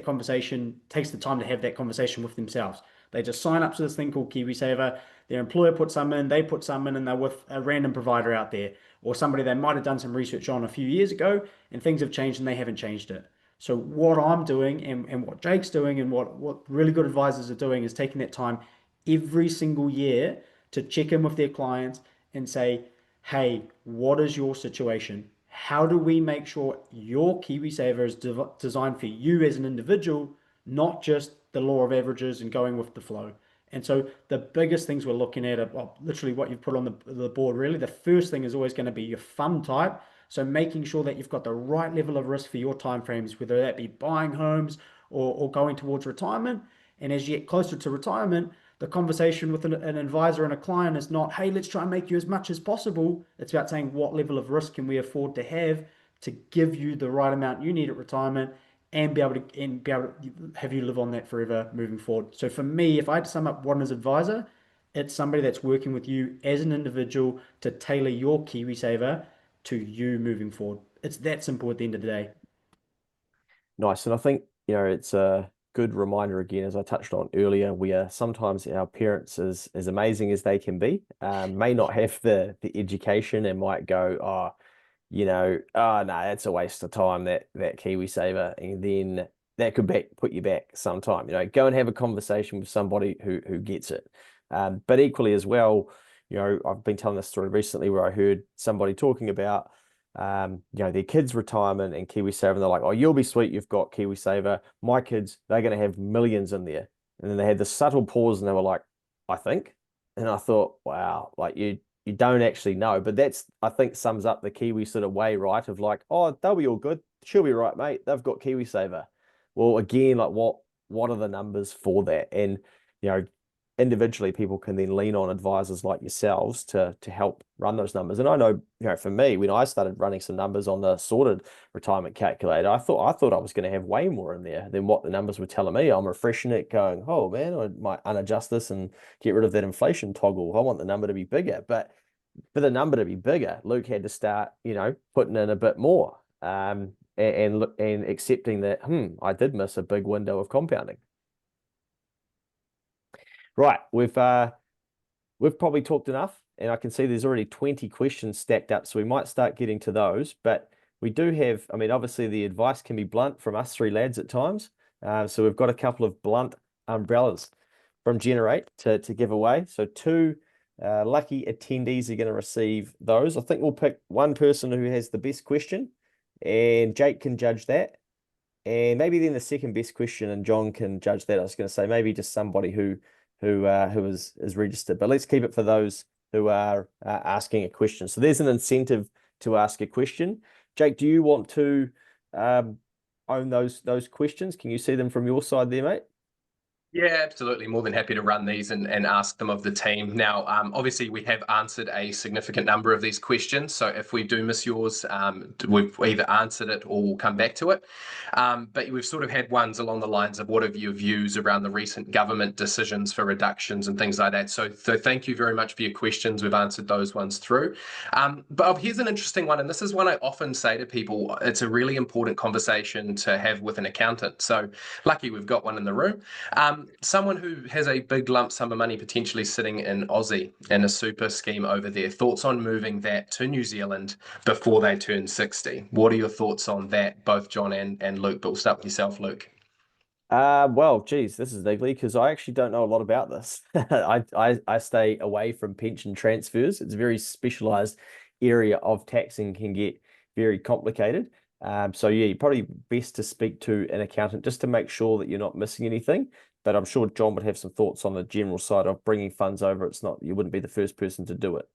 Speaker 2: time to have that conversation with themselves. They just sign up to this thing called KiwiSaver. Their employer puts some in, they put some in, and they're with a random provider out there or somebody they might have done some research on a few years ago, and things have changed and they haven't changed it. So what I'm doing and what Jake's doing and what really good advisors are doing is taking that time every single year to check in with their clients and say, hey, what is your situation? How do we make sure your KiwiSaver is designed for you as an individual, not just the law of averages and going with the flow? And so the biggest things we're looking at are, well, literally what you've put on the board, really. The first thing is always going to be your fund type. So making sure that you've got the right level of risk for your timeframes, whether that be buying homes or going towards retirement. And as you get closer to retirement, the conversation with an advisor and a client is not, hey, let's try and make you as much as possible. It's about saying what level of risk can we afford to give you the right amount you need at retirement and be able to have you live on that forever moving forward. So for me, if I had to sum up what is advisor, it's somebody that's working with you as an individual to tailor your KiwiSaver to you moving forward. It's that simple at the end of the day.
Speaker 1: Nice. And I think, it's a good reminder again, as I touched on earlier, we are sometimes our parents, as amazing as they can be, may not have the education and might go, oh, oh no, that's a waste of time, that KiwiSaver, and then that could put you back sometime. Go and have a conversation with somebody who gets it. But equally as well, I've been telling this story recently where I heard somebody talking about their kids' retirement and KiwiSaver, and they're like, oh, you'll be sweet, you've got KiwiSaver. My kids, they're going to have millions in there. And then they had this subtle pause and they were like, I think. And I thought, wow, like you don't actually know. But that's, I think, sums up the Kiwi sort of way, right? Of like, oh, they'll be all good. She'll be right, mate. They've got KiwiSaver. Well, again, like what are the numbers for that? And, individually, people can then lean on advisors like yourselves to help run those numbers. And I know, for me, when I started running some numbers on the sorted retirement calculator, I thought I was going to have way more in there than what the numbers were telling me. I'm refreshing it, going, oh man, I might unadjust this and get rid of that inflation toggle. I want the number to be bigger, but for the number to be bigger, Luke had to start, putting in a bit more, and accepting that, I did miss a big window of compounding. Right, we've probably talked enough, and I can see there's already 20 questions stacked up, so we might start getting to those. But we do have, obviously the advice can be blunt from us three lads at times. So we've got a couple of blunt umbrellas from Generate to give away. So two lucky attendees are going to receive those. I think we'll pick one person who has the best question, and Jake can judge that. And maybe then the second best question, and John can judge that. I was going to say maybe just somebody who is registered, but let's keep it for those who are asking a question. So there's an incentive to ask a question. Jake, do you want to own those questions? Can you see them from your side there, mate?
Speaker 3: Yeah, absolutely. More than happy to run these and ask them of the team. Now, obviously, we have answered a significant number of these questions. So if we do miss yours, we've either answered it or we'll come back to it. But we've sort of had ones along the lines of what are your views around the recent government decisions for reductions and things like that. So thank you very much for your questions. We've answered those ones through. But here's an interesting one. And this is one I often say to people. It's a really important conversation to have with an accountant. So lucky we've got one in the room. Someone who has a big lump sum of money potentially sitting in Aussie in a super scheme over there. Thoughts on moving that to New Zealand before they turn 60? What are your thoughts on that, both John and Luke? But we'll start with yourself, Luke.
Speaker 1: Well, geez, this is ugly because I actually don't know a lot about this. I stay away from pension transfers. It's a very specialized area of tax and can get very complicated. So yeah, you're probably best to speak to an accountant just to make sure that you're not missing anything. But I'm sure John would have some thoughts on the general side of bringing funds over. It's not, you wouldn't be the first person to do it.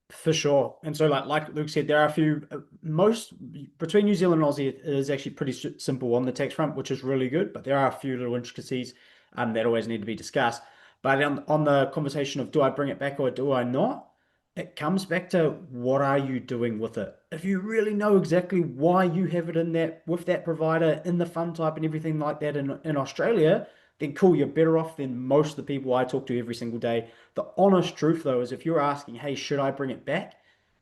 Speaker 2: For sure. And so like Luke said, there are a few, most between New Zealand and Aussie, it is actually pretty simple on the tax front, which is really good. But there are a few little intricacies that always need to be discussed. But on the conversation of do I bring it back or do I not, it comes back to what are you doing with it? If you really know exactly why you have it in that with that provider in the fund type and everything like that in Australia, then cool, you're better off than most of the people I talk to every single day. The honest truth, though, is if you're asking, hey, should I bring it back?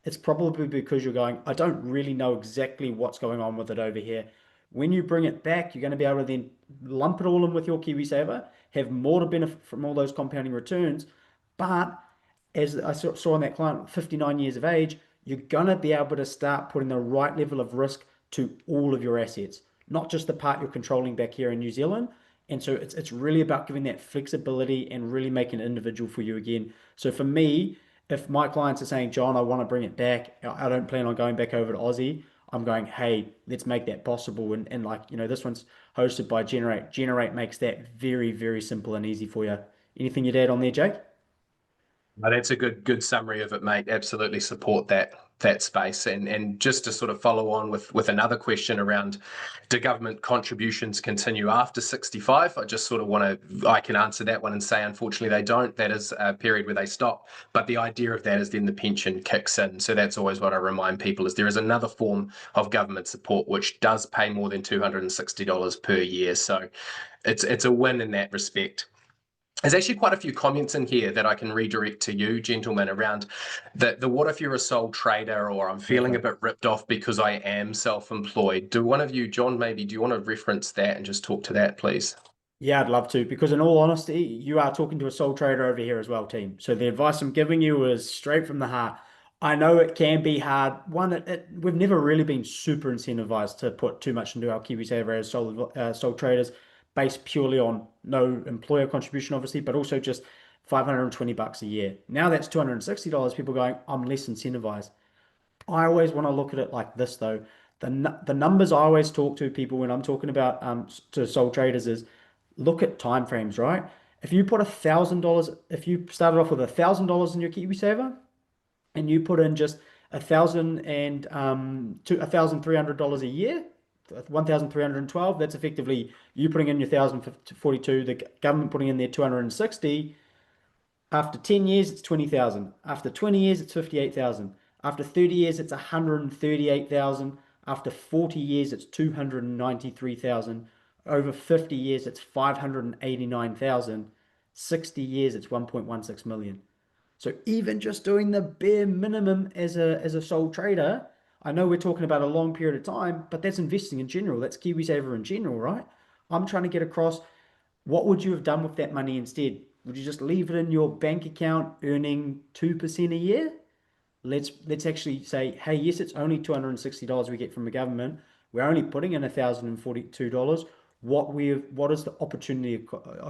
Speaker 2: It's probably because you're going, I don't really know exactly what's going on with it over here. When you bring it back, you're going to be able to then lump it all in with your KiwiSaver, have more to benefit from all those compounding returns. But as I saw in that client, 59 years of age, you're going to be able to start putting the right level of risk to all of your assets, not just the part you're controlling back here in New Zealand. And so it's really about giving that flexibility and really making it individual for you again. So for me, if my clients are saying, John, I want to bring it back, I don't plan on going back over to Aussie, I'm going, hey, let's make that possible. And like, this one's hosted by Generate. Generate makes that very, very simple and easy for you. Anything you'd add on there, Jake?
Speaker 3: No, that's a good summary of it, mate. Absolutely support that space. And just to sort of follow on with another question around, do government contributions continue after 65? I just sort of I can answer that one and say, unfortunately, they don't. That is a period where they stop. But the idea of that is then the pension kicks in. So that's always what I remind people, is there is another form of government support which does pay more than $260 per year. So it's a win in that respect. There's actually quite a few comments in here that I can redirect to you, gentlemen, around the what if you're a sole trader, or I'm feeling a bit ripped off because I am self-employed. Do one of you, John, maybe, do you want to reference that and just talk to that, please?
Speaker 2: Yeah, I'd love to, because in all honesty, you are talking to a sole trader over here as well, team. So the advice I'm giving you is straight from the heart. I know it can be hard. One, we've never really been super incentivized to put too much into our KiwiSaver as sole traders, based purely on no employer contribution, obviously, but also just $520 a year. Now that's $260. People going, I'm less incentivized. I always want to look at it like this, though. The numbers I always talk to people when I'm talking about to sole traders is, look at time frames, right? If you put $1,000, if you started off with $1,000 in your KiwiSaver, and you put in just 1,300 dollars a year, 1,312, that's effectively you putting in your 1,042, the government putting in their 260. After 10 years, it's 20,000. After 20 years, it's 58,000. After 30 years, it's 138,000. After 40 years, it's 293,000. Over 50 years, it's 589,000. 60 years, it's 1.16 million. So even just doing the bare minimum as a sole trader, I know we're talking about a long period of time, but that's investing in general. That's KiwiSaver in general, right? I'm trying to get across, what would you have done with that money instead? Would you just leave it in your bank account earning 2% a year? Let's actually say, hey, yes, it's only $260 we get from the government. We're only putting in $1,042. What is the opportunity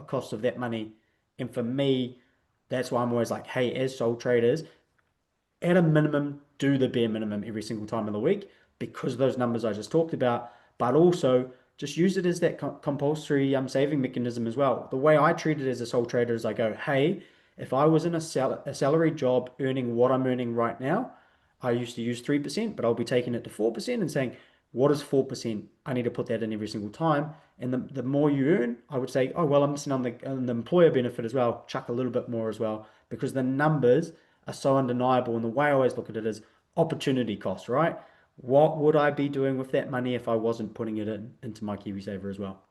Speaker 2: cost of that money? And for me, that's why I'm always like, hey, as sole traders, at a minimum, do the bare minimum every single time of the week, because of those numbers I just talked about, but also just use it as that compulsory saving mechanism as well. The way I treat it as a sole trader is I go, hey, if I was in a salary job earning what I'm earning right now, I used to use 3%, but I'll be taking it to 4% and saying, what is 4%? I need to put that in every single time. And the more you earn, I would say, oh, well, I'm missing on the employer benefit as well. Chuck a little bit more as well, because the numbers are so undeniable. And the way I always look at it is opportunity cost, right? What would I be doing with that money if I wasn't putting it into my KiwiSaver as well?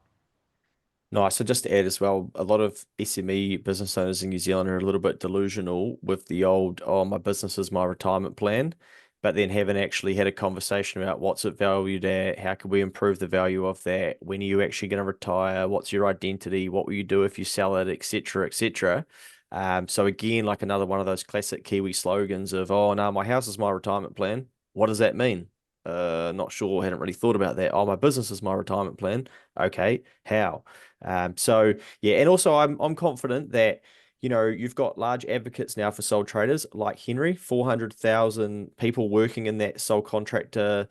Speaker 1: Nice. So just to add as well, a lot of SME business owners in New Zealand are a little bit delusional with the old, oh, my business is my retirement plan, but then haven't actually had a conversation about what's it valued at, how can we improve the value of that, when are you actually going to retire, what's your identity, what will you do if you sell it, etc., etc. So again, like another one of those classic Kiwi slogans of, oh no, my house is my retirement plan. What does that mean? Not sure, hadn't really thought about that. Oh, my business is my retirement plan. Okay, how? So yeah, and also I'm confident that you've got large advocates now for sole traders like Henry, 400,000 people working in that sole trader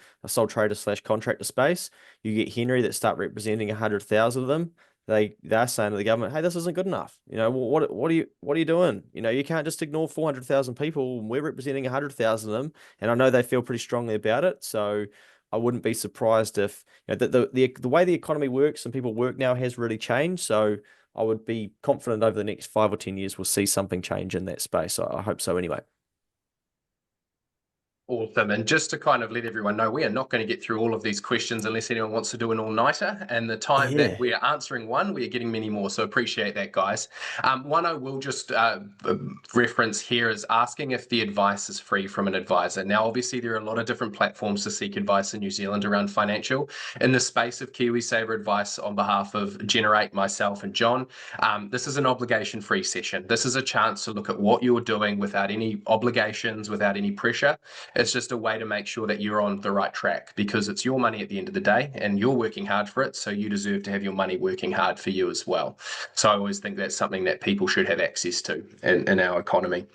Speaker 1: slash contractor space. You get Henry that start representing 100,000 of them. They're saying to the government, hey, this isn't good enough. What are you doing? You can't just ignore 400,000 people. We're representing 100,000 of them, and I know they feel pretty strongly about it. So I wouldn't be surprised if the way the economy works and people work now has really changed. So I would be confident over the next 5 or 10 years we'll see something change in that space. I hope so anyway.
Speaker 3: Awesome. And just to kind of let everyone know, we are not going to get through all of these questions unless anyone wants to do an all-nighter. And the time that we are answering one, we are getting many more. So appreciate that, guys. One I will just reference here is asking if the advice is free from an advisor. Now, obviously, there are a lot of different platforms to seek advice in New Zealand around financial. In the space of KiwiSaver advice on behalf of Generate, myself, and John, this is an obligation-free session. This is a chance to look at what you're doing without any obligations, without any pressure. It's just a way to make sure that you're on the right track, because it's your money at the end of the day and you're working hard for it. So you deserve to have your money working hard for you as well. So I always think that's something that people should have access to in our economy.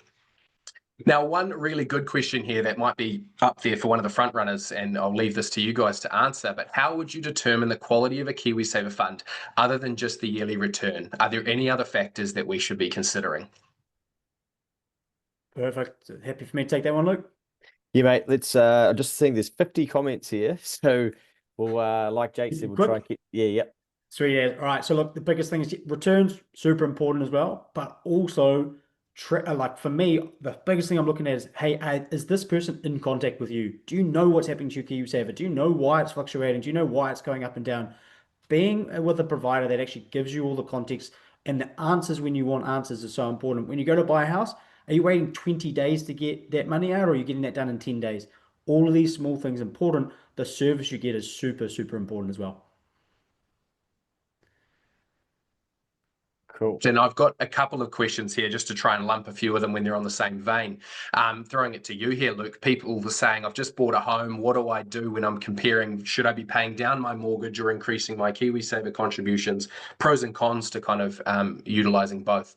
Speaker 3: Now, one really good question here that might be up there for one of the front runners, and I'll leave this to you guys to answer, but how would you determine the quality of a KiwiSaver fund other than just the yearly return? Are there any other factors that we should be considering?
Speaker 2: Perfect. Happy for me to take that one, Luke.
Speaker 1: Yeah, mate. Let's just seeing there's 50 comments here. So we'll like Jake said, we'll try and keep yep.
Speaker 2: Sweet. Yeah. All right. So look, the biggest thing is returns, super important as well, but also like for me, the biggest thing I'm looking at is, hey, is this person in contact with you? Do you know what's happening to your KiwiSaver? Do you know why it's fluctuating? Do you know why it's going up and down? Being with a provider that actually gives you all the context and the answers when you want answers is so important. When you go to buy a house, are you waiting 20 days to get that money out, or are you getting that done in 10 days? All of these small things important. The service you get is super, super important as well.
Speaker 1: Cool.
Speaker 3: And I've got a couple of questions here just to try and lump a few of them when they're on the same vein. Throwing it to you here, Luke. People were saying, I've just bought a home. What do I do when I'm comparing? Should I be paying down my mortgage or increasing my KiwiSaver contributions? Pros and cons to kind of utilizing both.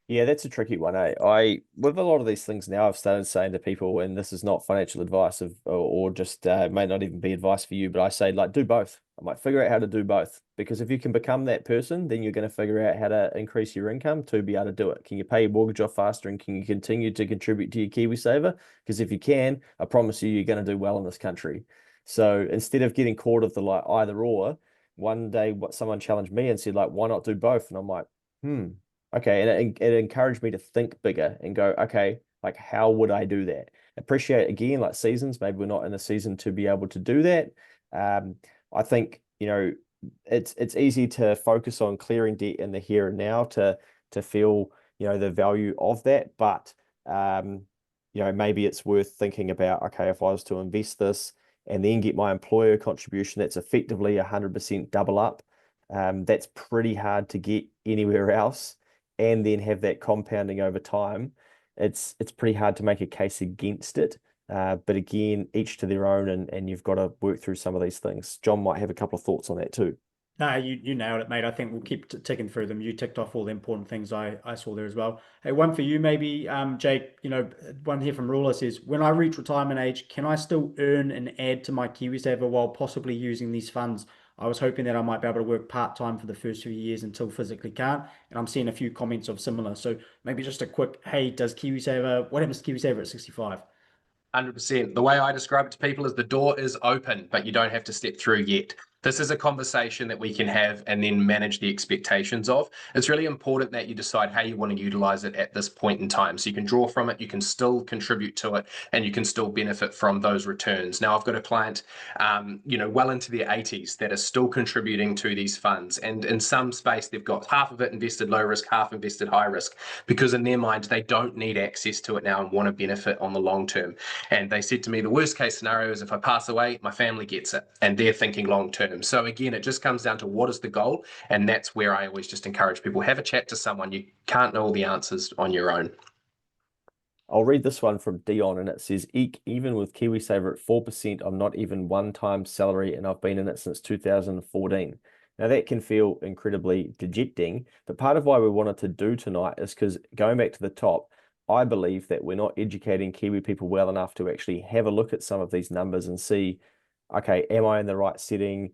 Speaker 1: Yeah, that's a tricky one, eh? With a lot of these things now, I've started saying to people, and this is not financial advice or just may not even be advice for you, but I say, like, do both. I might figure out how to do both, because if you can become that person, then you're going to figure out how to increase your income to be able to do it. Can you pay your mortgage off faster, and can you continue to contribute to your KiwiSaver? Because if you can, I promise you, you're going to do well in this country. So instead of getting caught of the like either or, one day someone challenged me and said, like, why not do both? And I'm like, okay, and it encouraged me to think bigger and go, okay, like, how would I do that? Appreciate, again, like seasons, maybe we're not in a season to be able to do that. I think, it's easy to focus on clearing debt in the here and now to feel, the value of that. But, maybe it's worth thinking about, okay, if I was to invest this and then get my employer contribution, that's effectively 100% double up. That's pretty hard to get anywhere else. And then have that compounding over time, it's pretty hard to make a case against it. But again, each to their own, and you've got to work through some of these things. John might have a couple of thoughts on that too.
Speaker 2: No, you nailed it, mate. I think we'll keep ticking through them. You ticked off all the important things I saw there as well. Hey, one for you maybe, Jake. One here from Ruler says, when I reach retirement age, can I still earn and add to my KiwiSaver while possibly using these funds? I was hoping that I might be able to work part-time for the first few years until physically can't. And I'm seeing a few comments of similar. So maybe just a quick, hey, what happens to KiwiSaver at 65?
Speaker 3: 100%. The way I describe it to people is the door is open, but you don't have to step through yet. This is a conversation that we can have and then manage the expectations of. It's really important that you decide how you want to utilize it at this point in time. So you can draw from it, you can still contribute to it, and you can still benefit from those returns. Now, I've got a client, well into their 80s that are still contributing to these funds. And in some space, they've got half of it invested low risk, half invested high risk, because in their mind, they don't need access to it now and want to benefit on the long term. And they said to me, the worst case scenario is if I pass away, my family gets it. And they're thinking long term. So again, it just comes down to what is the goal. And that's where I always just encourage people, have a chat to someone. You can't know all the answers on your own.
Speaker 1: I'll read this one from Dion, and it says, even with KiwiSaver at 4%, I'm not even one-time salary, and I've been in it since 2014. Now, that can feel incredibly dejecting, but part of why we wanted to do tonight is because, going back to the top, I believe that we're not educating Kiwi people well enough to actually have a look at some of these numbers and see, okay, am I in the right setting?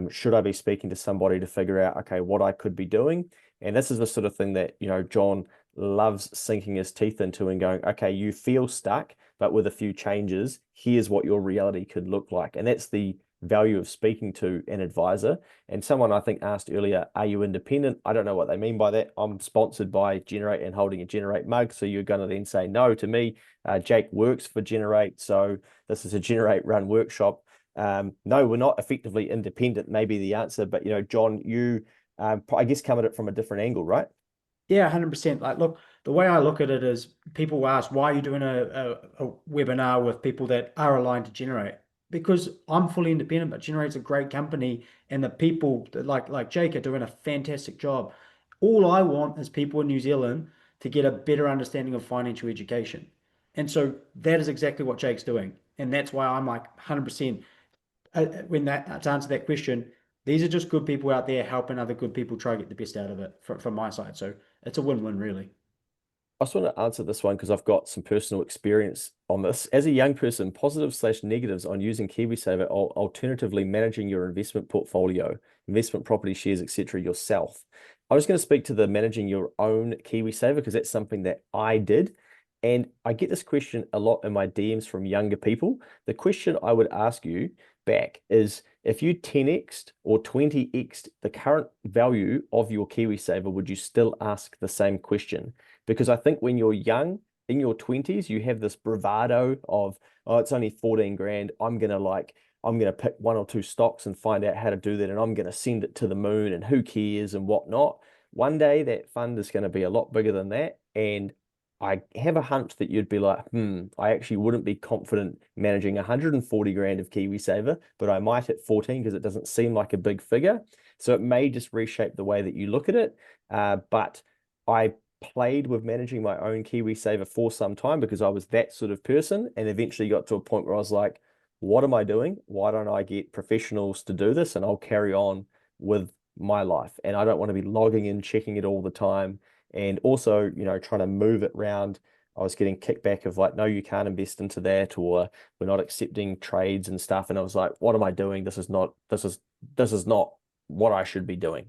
Speaker 1: Should I be speaking to somebody to figure out, okay, what I could be doing? And this is the sort of thing that, John loves sinking his teeth into and going, okay, you feel stuck, but with a few changes, here's what your reality could look like. And that's the value of speaking to an advisor. And someone I think asked earlier, are you independent? I don't know what they mean by that. I'm sponsored by Generate and holding a Generate mug. So you're going to then say no to me. Jake works for Generate. So this is a Generate run workshop. No, we're not effectively independent, maybe the answer. But, John, you, I guess, come at it from a different angle, right?
Speaker 2: Yeah, 100%. Like, look, the way I look at it is people ask, why are you doing a webinar with people that are aligned to Generate? Because I'm fully independent, but Generate's a great company, and the people that like Jake are doing a fantastic job. All I want is people in New Zealand to get a better understanding of financial education. And so that is exactly what Jake's doing. And that's why I'm like 100% to answer that question, these are just good people out there helping other good people try to get the best out of it from my side. So it's a win-win, really.
Speaker 1: I just want to answer this one because I've got some personal experience on this. As a young person, positives/negatives on using KiwiSaver, or alternatively managing your investment portfolio, investment property shares, etc. yourself. I was going to speak to the managing your own KiwiSaver because that's something that I did. And I get this question a lot in my DMs from younger people. The question I would ask you back is, if you 10x'd or 20x'd the current value of your KiwiSaver, would you still ask the same question? Because I think when you're young, in your 20s, you have this bravado of, oh, it's only 14 grand. I'm gonna pick one or two stocks and find out how to do that, and I'm gonna send it to the moon, and who cares and whatnot. One day that fund is going to be a lot bigger than that. And I have a hunch that you'd be like, I actually wouldn't be confident managing 140 grand of KiwiSaver, but I might hit 14 because it doesn't seem like a big figure. So it may just reshape the way that you look at it. But I played with managing my own KiwiSaver for some time because I was that sort of person, and eventually got to a point where I was like, what am I doing? Why don't I get professionals to do this? And I'll carry on with my life. And I don't want to be logging in, checking it all the time. And also, trying to move it around. I was getting kickback of like, no, you can't invest into that, or we're not accepting trades and stuff. And I was like, what am I doing? This is not what I should be doing.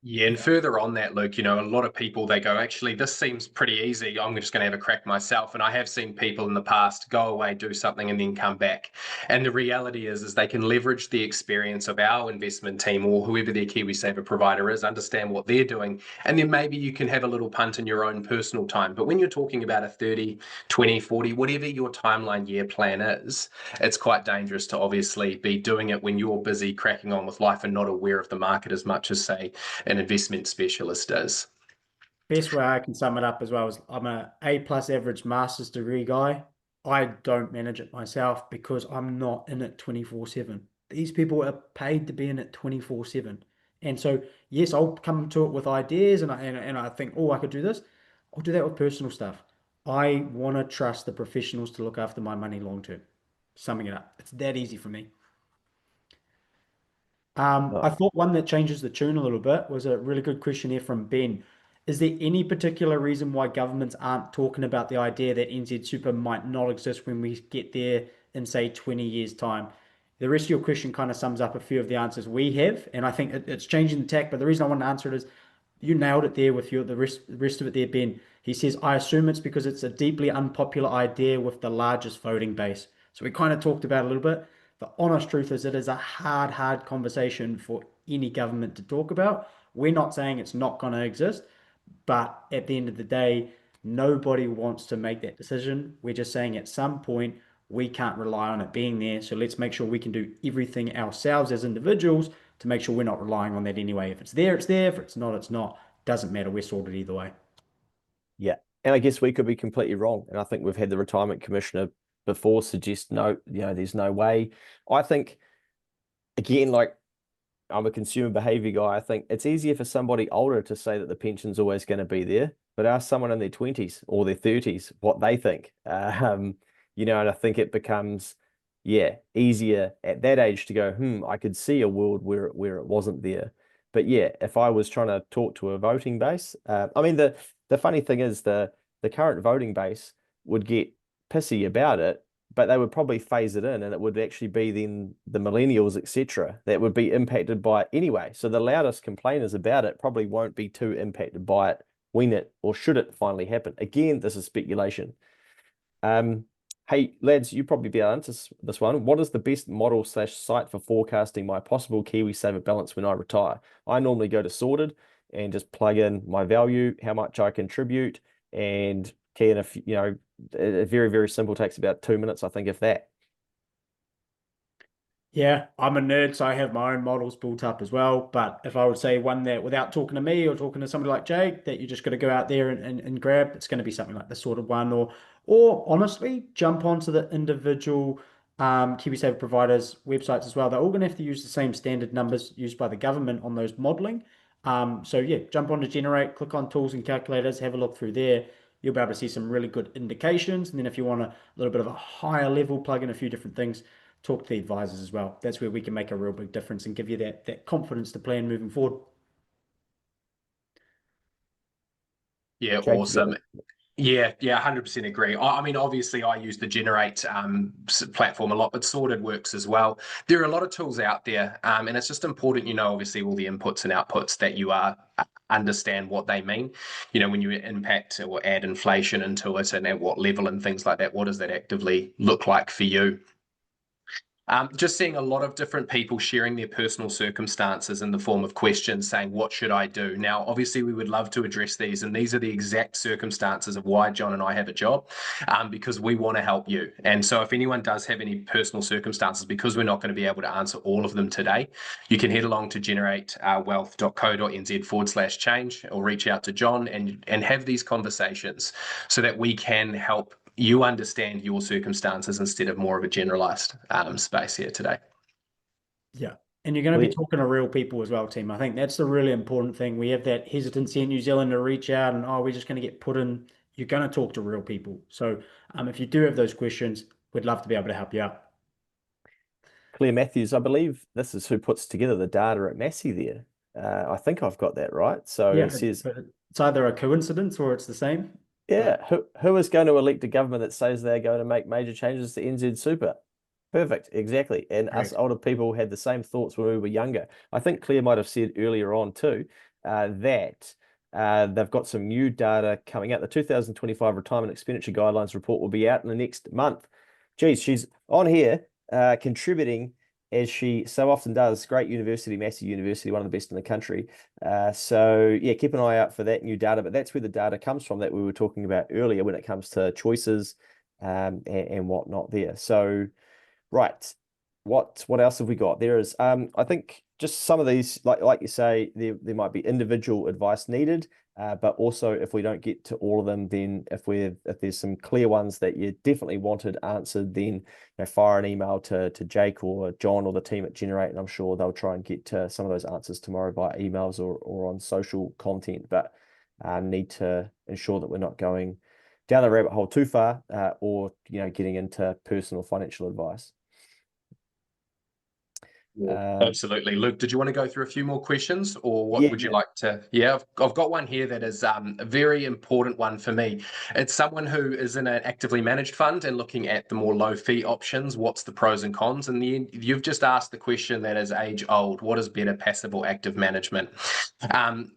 Speaker 3: Yeah, and further on that, Luke, a lot of people, they go, actually, this seems pretty easy. I'm just going to have a crack myself. And I have seen people in the past go away, do something, and then come back. And the reality is they can leverage the experience of our investment team or whoever their KiwiSaver provider is, understand what they're doing, and then maybe you can have a little punt in your own personal time. But when you're talking about a 30, 20, 40, whatever your timeline year plan is, it's quite dangerous to obviously be doing it when you're busy cracking on with life and not aware of the market as much as, say, an investment specialist does.
Speaker 2: Best way I can sum it up as well is I'm a A+ average master's degree guy. I don't manage it myself because I'm not in it 24/7. These people are paid to be in it 24/7. And so, yes, I'll come to it with ideas, and I think, oh, I could do this. I'll do that with personal stuff. I want to trust the professionals to look after my money long term. Summing it up, it's that easy for me. I
Speaker 1: No.
Speaker 2: thought one that changes the tune a little bit was a really good question here from Ben. Is there any particular reason why governments aren't talking about the idea that NZ Super might not exist when we get there in, say, 20 years' time? The rest of your question kind of sums up a few of the answers we have, and I think it's changing the tack. But the reason I want to answer it is you nailed it there with the rest of it there, Ben. He says, I assume it's because it's a deeply unpopular idea with the largest voting base. So we kind of talked about it a little bit. The honest truth is it is a hard conversation for any government to talk about. We're not saying it's not going to exist, but at the end of the day, nobody wants to make that decision. We're just saying at some point we can't rely on it being there. So let's make sure we can do everything ourselves as individuals to make sure we're not relying on that anyway. If it's there, it's there. If it's not, it's not. Doesn't matter. We're sorted either way.
Speaker 1: Yeah. And I guess we could be completely wrong. And I think we've had the retirement commissioner before suggest, no, there's no way. I think, again, like, I'm a consumer behavior guy. I think it's easier for somebody older to say that the pension's always going to be there, but ask someone in their 20s or their 30s what they think. And I think it becomes, easier at that age to go, I could see a world where it wasn't there. But yeah, if I was trying to talk to a voting base, I mean, the funny thing is the current voting base would get pissy about it, but they would probably phase it in, and it would actually be then the millennials, etc., that would be impacted by it anyway. So the loudest complainers about it probably won't be too impacted by it when it, or should it finally happen. Again, this is speculation. Hey, lads, you probably be able to answer this one. What is the best model/site for forecasting my possible KiwiSaver balance when I retire? I normally go to Sorted and just plug in my value, how much I contribute, and key in a very, very simple, takes about 2 minutes, I think, if that.
Speaker 2: Yeah, I'm a nerd, so I have my own models built up as well. But if I would say one that without talking to me or talking to somebody like Jake, that you just got to go out there and grab, it's going to be something like the sort of one, or honestly, jump onto the individual KiwiSaver providers' websites as well. They're all going to have to use the same standard numbers used by the government on those modeling. So yeah, jump on to Generate, click on Tools and Calculators, have a look through there. You'll be able to see some really good indications. And then if you want a little bit of a higher level, plug in a few different things, talk to the advisors as well. That's where we can make a real big difference and give you that confidence to plan moving forward.
Speaker 3: Yeah,
Speaker 1: Jake, you got
Speaker 3: awesome. Yeah, 100% agree. I mean, obviously, I use the Generate platform a lot, but Sorted works as well. There are a lot of tools out there, and it's just important, obviously, all the inputs and outputs that you understand what they mean. When you impact or add inflation into it and at what level and things like that, what does that actively look like for you? Just seeing a lot of different people sharing their personal circumstances in the form of questions saying, what should I do? Now, obviously, we would love to address these, and these are the exact circumstances of why John and I have a job, because we want to help you. And so if anyone does have any personal circumstances, because we're not going to be able to answer all of them today, you can head along to generatewealth.co.nz/change or reach out to John and have these conversations so that we can help you understand your circumstances instead of more of a generalized space here today.
Speaker 2: Yeah. And you're going to be talking to real people as well, team. I think that's the really important thing. We have that hesitancy in New Zealand to reach out and, oh, we're just going to get put in. You're going to talk to real people. So if you do have those questions, we'd love to be able to help you out.
Speaker 1: Claire Matthews, I believe this is who puts together the data at Massey there. I think I've got that right. So
Speaker 2: Yeah,
Speaker 1: it says,
Speaker 2: it's either a coincidence or it's the same.
Speaker 1: yeah, who is going to elect a government that says they're going to make major changes to NZ Super? Perfect, exactly. And us
Speaker 2: Correct.
Speaker 1: older people had the same thoughts when we were younger. I think Claire might have said earlier on too that they've got some new data coming out. The 2025 Retirement Expenditure Guidelines report will be out in the next month. Geez, she's on here contributing as she so often does. Great university, Massey University, one of the best in the country. So yeah, keep an eye out for that new data. But that's where the data comes from that we were talking about earlier when it comes to choices and whatnot there. So right, what else have we got? There is I think just some of these, like you say, there might be individual advice needed. But also, if we don't get to all of them, then if there's some clear ones that you definitely wanted answered, then fire an email to Jake or John or the team at Generate, and I'm sure they'll try and get to some of those answers tomorrow by emails or on social content. But need to ensure that we're not going down the rabbit hole too far, or getting into personal financial advice.
Speaker 3: Absolutely. Luke, did you want to go through a few more questions or what
Speaker 1: Yeah,
Speaker 3: would you
Speaker 1: yeah.
Speaker 3: like to? Yeah, I've got one here that is a very important one for me. It's someone who is in an actively managed fund and looking at the more low fee options. What's the pros and cons? And then you've just asked the question that is age old. What is better, passive or active management?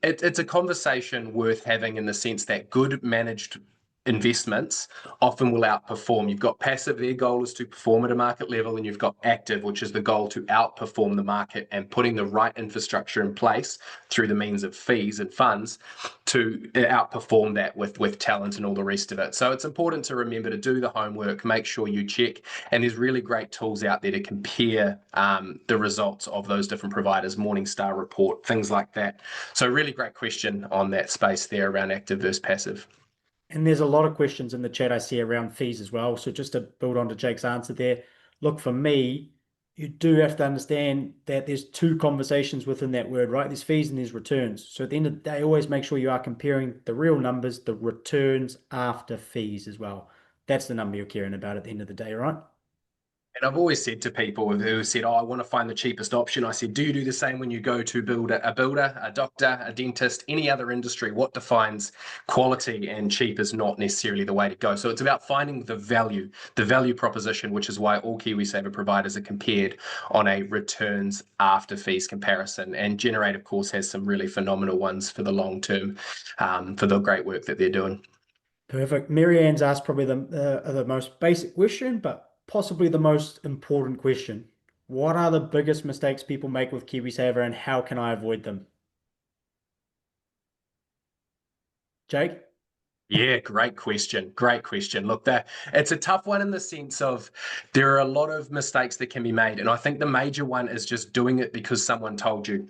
Speaker 3: It's a conversation worth having in the sense that good managed investments often will outperform. You've got passive, their goal is to perform at a market level, and you've got active, which is the goal to outperform the market and putting the right infrastructure in place through the means of fees and funds to outperform that with talent and all the rest of it. So it's important to remember to do the homework, make sure you check, and there's really great tools out there to compare the results of those different providers, Morningstar report, things like that. So really great question on that space there around active versus passive.
Speaker 2: And there's a lot of questions in the chat I see around fees as well. So just to build on to Jake's answer there, look, for me, you do have to understand that there's two conversations within that word, right? There's fees and there's returns. So at the end of the day, always make sure you are comparing the real numbers, the returns after fees as well. That's the number you're caring about at the end of the day, right?
Speaker 3: And I've always said to people who said, "Oh, I want to find the cheapest option." I said, "Do you do the same when you go to build a builder, a doctor, a dentist, any other industry? What defines quality and cheap is not necessarily the way to go." So it's about finding the value proposition, which is why all KiwiSaver providers are compared on a returns after fees comparison. And Generate, of course, has some really phenomenal ones for the long term, for the great work that they're doing.
Speaker 2: Perfect. Marianne's asked probably the most basic question, but possibly the most important question. What are the biggest mistakes people make with KiwiSaver and how can I avoid them? Jake?
Speaker 3: Yeah, great question. Great question. Look, it's a tough one in the sense of there are a lot of mistakes that can be made. And I think the major one is just doing it because someone told you.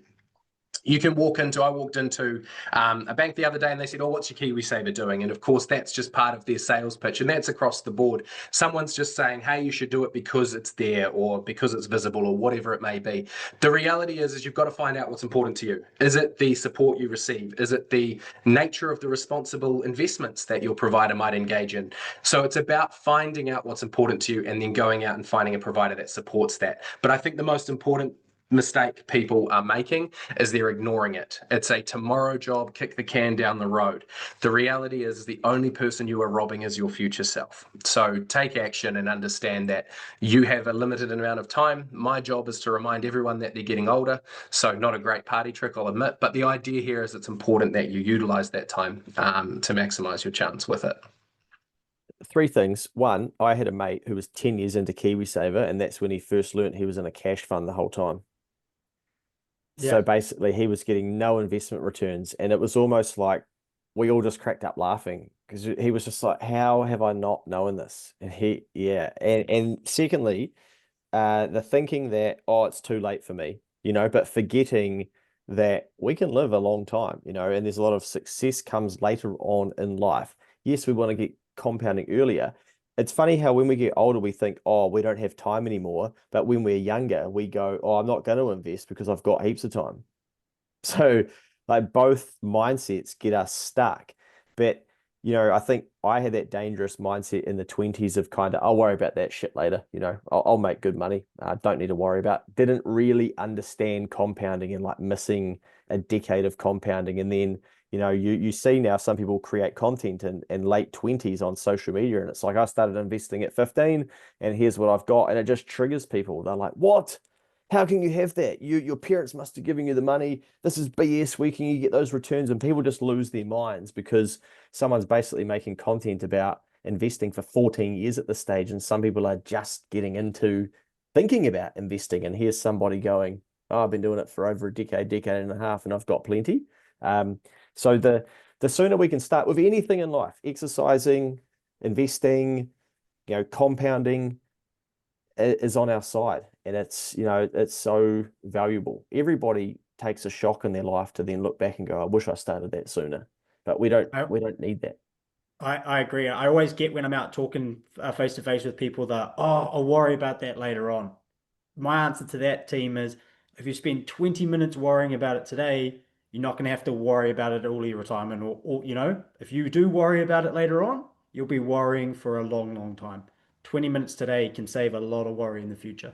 Speaker 3: You can I walked into a bank the other day and they said, oh, what's your KiwiSaver doing? And of course, that's just part of their sales pitch. And that's across the board. Someone's just saying, hey, you should do it because it's there or because it's visible or whatever it may be. The reality is you've got to find out what's important to you. Is it the support you receive? Is it the nature of the responsible investments that your provider might engage in? So it's about finding out what's important to you and then going out and finding a provider that supports that. But I think the most important mistake people are making is they're ignoring it. It's a tomorrow job, kick the can down the road. The reality is the only person you are robbing is your future self. So take action and understand that you have a limited amount of time. My job is to remind everyone that they're getting older. So not a great party trick, I'll admit, but the idea here is it's important that you utilize that time to maximize your chance with it.
Speaker 1: Three things. One, I had a mate who was 10 years into KiwiSaver, and that's when he first learned he was in a cash fund the whole time. So
Speaker 2: Yeah.
Speaker 1: basically, he was getting no investment returns, and it was almost like we all just cracked up laughing because he was just like, "How have I not known this?" And yeah, and secondly, the thinking that it's too late for me, but forgetting that we can live a long time, and there's a lot of success comes later on in life. Yes, we want to get compounding earlier. It's funny how when we get older, we think, oh, we don't have time anymore. But when we're younger, we go, oh, I'm not going to invest because I've got heaps of time. So like both mindsets get us stuck. But, I think I had that dangerous mindset in the 20s of kind of, I'll worry about that shit later. I'll make good money. Don't need to worry about. Didn't really understand compounding and like missing a decade of compounding. And then, you see now some people create content in late 20s on social media. And it's like, I started investing at 15 and here's what I've got. And it just triggers people. They're like, what? How can you have that? Your parents must have given you the money. This is BS. Where can you get those returns? And people just lose their minds because someone's basically making content about investing for 14 years at this stage. And some people are just getting into thinking about investing. And here's somebody going, oh, I've been doing it for over a decade and a half, and I've got plenty. So the sooner we can start with anything in life, exercising, investing, compounding, is on our side, and it's so valuable. Everybody takes a shock in their life to then look back and go, I wish I started that sooner, but we don't need that.
Speaker 2: I agree. I always get when I'm out talking face to face with people that, oh, I'll worry about that later on. My answer to that team is if you spend 20 minutes worrying about it today, you're not going to have to worry about it all your retirement. Or, if you do worry about it later on, you'll be worrying for a long, long time. 20 minutes today can save a lot of worry in the future.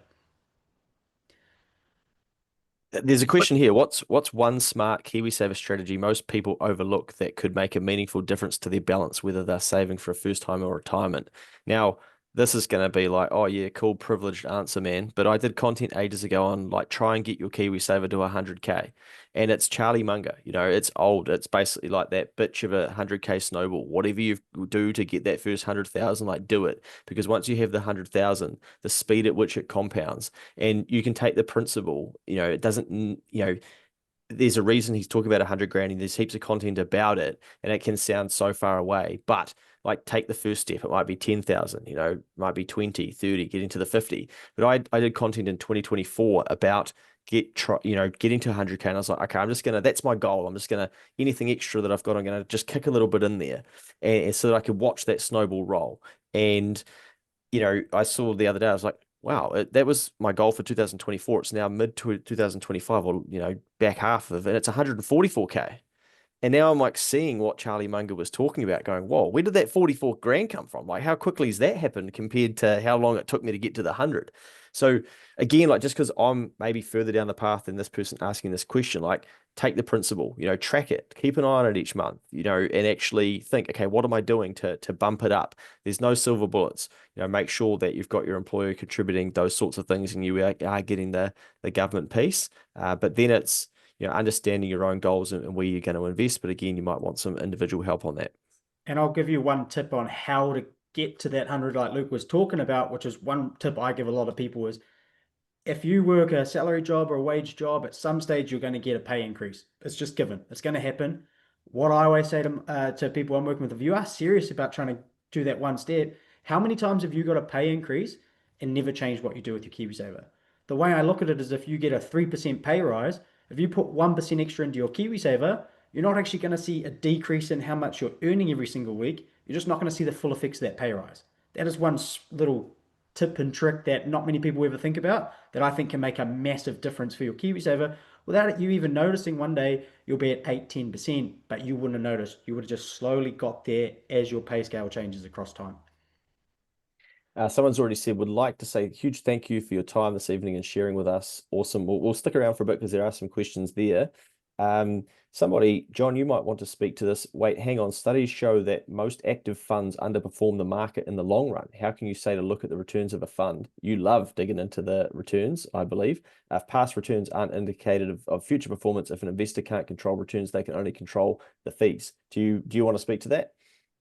Speaker 1: There's a question here. What's one smart KiwiSaver strategy most people overlook that could make a meaningful difference to their balance, whether they're saving for a first time or retirement? Now, this is going to be like, oh yeah, cool, privileged answer, man. But I did content ages ago on like try and get your KiwiSaver to 100K. And it's Charlie Munger, it's old. It's basically like that bitch of a 100K snowball. Whatever you do to get that first 100,000, like do it. Because once you have the 100,000, the speed at which it compounds, and you can take the principle, it doesn't, there's a reason he's talking about 100 grand and there's heaps of content about it and it can sound so far away, but like take the first step. It might be 10,000, might be 20, 30, getting to the 50. But I did content in 2024 about getting to 100K. And I was like, okay, that's my goal. I'm just going to, anything extra that I've got, I'm going to just kick a little bit in there and so that I could watch that snowball roll. And, I saw the other day, I was like, wow, that was my goal for 2024. It's now mid 2025 or, back half of it. It's 144K. And now I'm like seeing what Charlie Munger was talking about going, whoa, where did that 44 grand come from? Like how quickly has that happened compared to how long it took me to get to the 100? So again, like just because I'm maybe further down the path than this person asking this question, like take the principle, track it, keep an eye on it each month, and actually think, okay, what am I doing to bump it up? There's no silver bullets. Make sure that you've got your employer contributing those sorts of things and you are getting the government piece. But then it's, understanding your own goals and where you're going to invest. But again, you might want some individual help on that.
Speaker 2: And I'll give you one tip on how to get to that 100 like Luke was talking about, which is one tip I give a lot of people is if you work a salary job or a wage job, at some stage you're going to get a pay increase. It's just given. It's going to happen. What I always say to people I'm working with, if you are serious about trying to do that one step, how many times have you got a pay increase and never changed what you do with your KiwiSaver? The way I look at it is if you get a 3% pay rise, if you put 1% extra into your KiwiSaver, you're not actually going to see a decrease in how much you're earning every single week. You're just not going to see the full effects of that pay rise. That is one little tip and trick that not many people ever think about that I think can make a massive difference for your KiwiSaver without you even noticing. One day you'll be at 8-10%, but you wouldn't have noticed. You would have just slowly got there as your pay scale changes across time.
Speaker 1: Someone's already said, would like to say huge thank you for your time this evening and sharing with us. Awesome. We'll stick around for a bit because there are some questions there. Somebody, John, you might want to speak to this. Wait, hang on. Studies show that most active funds underperform the market in the long run. How can you say to look at the returns of a fund? You love digging into the returns, I believe. If past returns aren't indicative of future performance, if an investor can't control returns, they can only control the fees. Do you want to speak to that?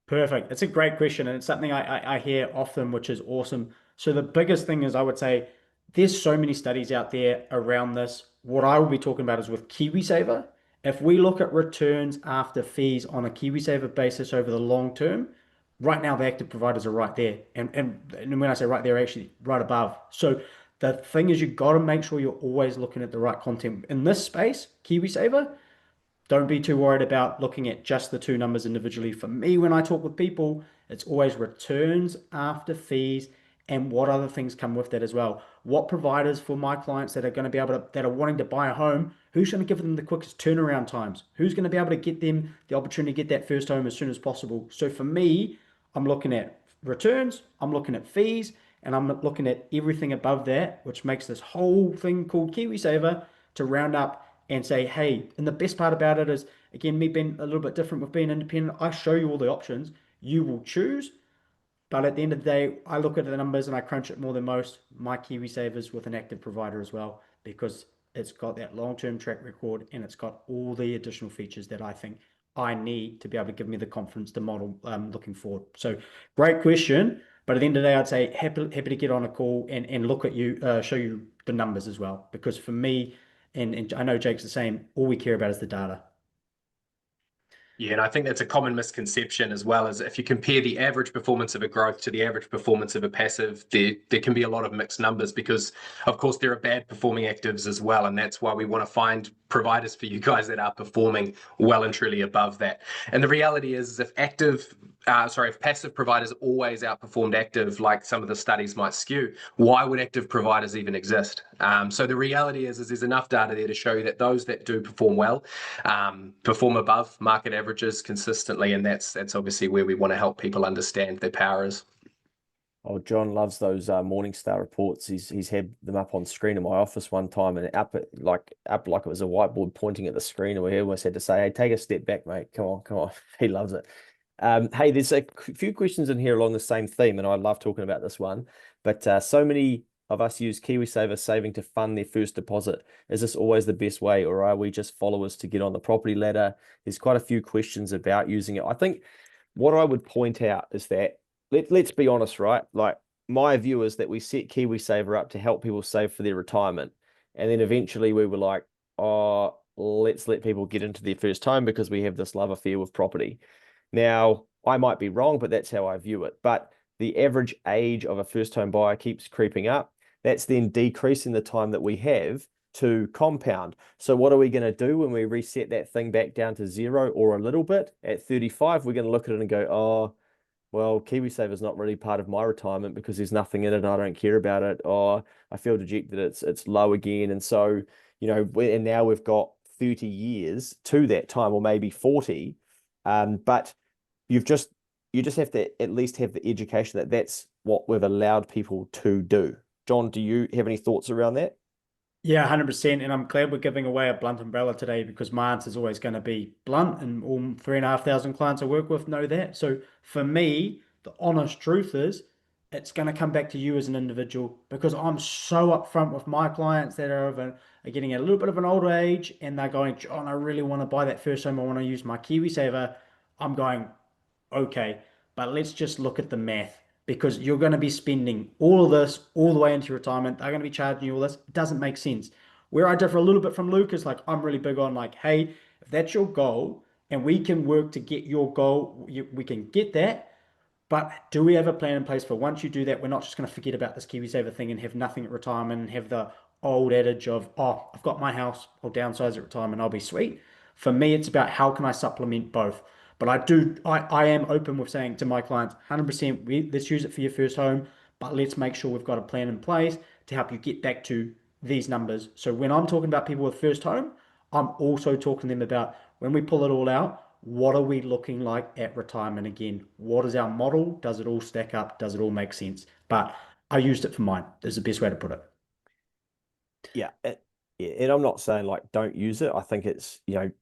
Speaker 2: Perfect. It's a great question, and it's something I hear often, which is awesome. So the biggest thing is I would say there's so many studies out there around this. What I will be talking about is with KiwiSaver. If we look at returns after fees on a KiwiSaver basis over the long term, right now the active providers are right there. And when I say right there, actually right above. So the thing is you've got to make sure you're always looking at the right content. In this space, KiwiSaver, don't be too worried about looking at just the two numbers individually. For me, when I talk with people, it's always returns after fees and what other things come with that as well. What providers for my clients that are going to be able to, that are wanting to buy a home, who's going to give them the quickest turnaround times? Who's going to be able to get them the opportunity to get that first home as soon as possible? So for me, I'm looking at returns, I'm looking at fees, and I'm looking at everything above that, which makes this whole thing called KiwiSaver to round up and say, hey, and the best part about it is, again, me being a little bit different with being independent, I show you all the options. You will choose. But at the end of the day, I look at the numbers and I crunch it more than most. My KiwiSavers with an active provider as well, because it's got that long-term track record and it's got all the additional features that I think I need to be able to give me the confidence to model looking forward. So great question. But at the end of the day, I'd say happy to get on a call and look at you, show you the numbers as well. Because for me, and I know Jake's the same, all we care about is the data.
Speaker 3: Yeah, and I think that's a common misconception as well, as if you compare the average performance of a growth to the average performance of a passive, there can be a lot of mixed numbers because, of course, there are bad performing actives as well. And that's why we want to find providers for you guys that are performing well and truly above that. And the reality is if if passive providers always outperformed active, like some of the studies might skew, why would active providers even exist? So the reality is there's enough data there to show you that those that do perform well, perform above market averages consistently, and that's obviously where we want to help people understand their power is.
Speaker 1: Oh, John loves those Morningstar reports. He's had them up on screen in my office one time and up like it was a whiteboard pointing at the screen, and we almost had to say, "Hey, take a step back, mate. Come on, come on." He loves it. Hey, there's a few questions in here along the same theme, and I love talking about this one. But so many of us use KiwiSaver saving to fund their first deposit. Is this always the best way, or are we just followers to get on the property ladder? There's quite a few questions about using it. I think what I would point out is that let's be honest, right? Like my view is that we set KiwiSaver up to help people save for their retirement. And then eventually we were like, oh, let's let people get into their first home because we have this love affair with property. Now, I might be wrong, but that's how I view it. But the average age of a first home buyer keeps creeping up. That's then decreasing the time that we have to compound. So what are we going to do when we reset that thing back down to zero or a little bit at 35? We're going to look at it and go, oh, well, KiwiSaver is not really part of my retirement because there's nothing in it and I don't care about it. Or I feel dejected it's low again. And so, and now we've got 30 years to that time, or maybe 40. But you just have to at least have the education that that's what we've allowed people to do. John, do you have any thoughts around that?
Speaker 2: Yeah, 100%. And I'm glad we're giving away a blunt umbrella today because my answer is always going to be blunt, and all 3,500 clients I work with know that. So for me, the honest truth is it's going to come back to you as an individual because I'm so upfront with my clients that are getting a little bit of an older age and they're going, John, I really want to buy that first home. I want to use my KiwiSaver. I'm going, okay, but let's just look at the math because you're going to be spending all of this all the way into retirement. They're going to be charging you all this. It doesn't make sense. Where I differ a little bit from Luke is like, I'm really big on like, hey, if that's your goal and we can work to get your goal, we can get that. But do we have a plan in place for once you do that, we're not just going to forget about this KiwiSaver thing and have nothing at retirement and have the old adage of, oh, I've got my house, I'll downsize at retirement, I'll be sweet. For me, it's about how can I supplement both. But I am open with saying to my clients, 100%, let's use it for your first home, but let's make sure we've got a plan in place to help you get back to these numbers. So when I'm talking about people with first home, I'm also talking to them about when we pull it all out, what are we looking like at retirement again? What is our model? Does it all stack up? Does it all make sense? But I used it for mine. Is the best way to put it.
Speaker 1: Yeah, and I'm not saying like don't use it. I think it's,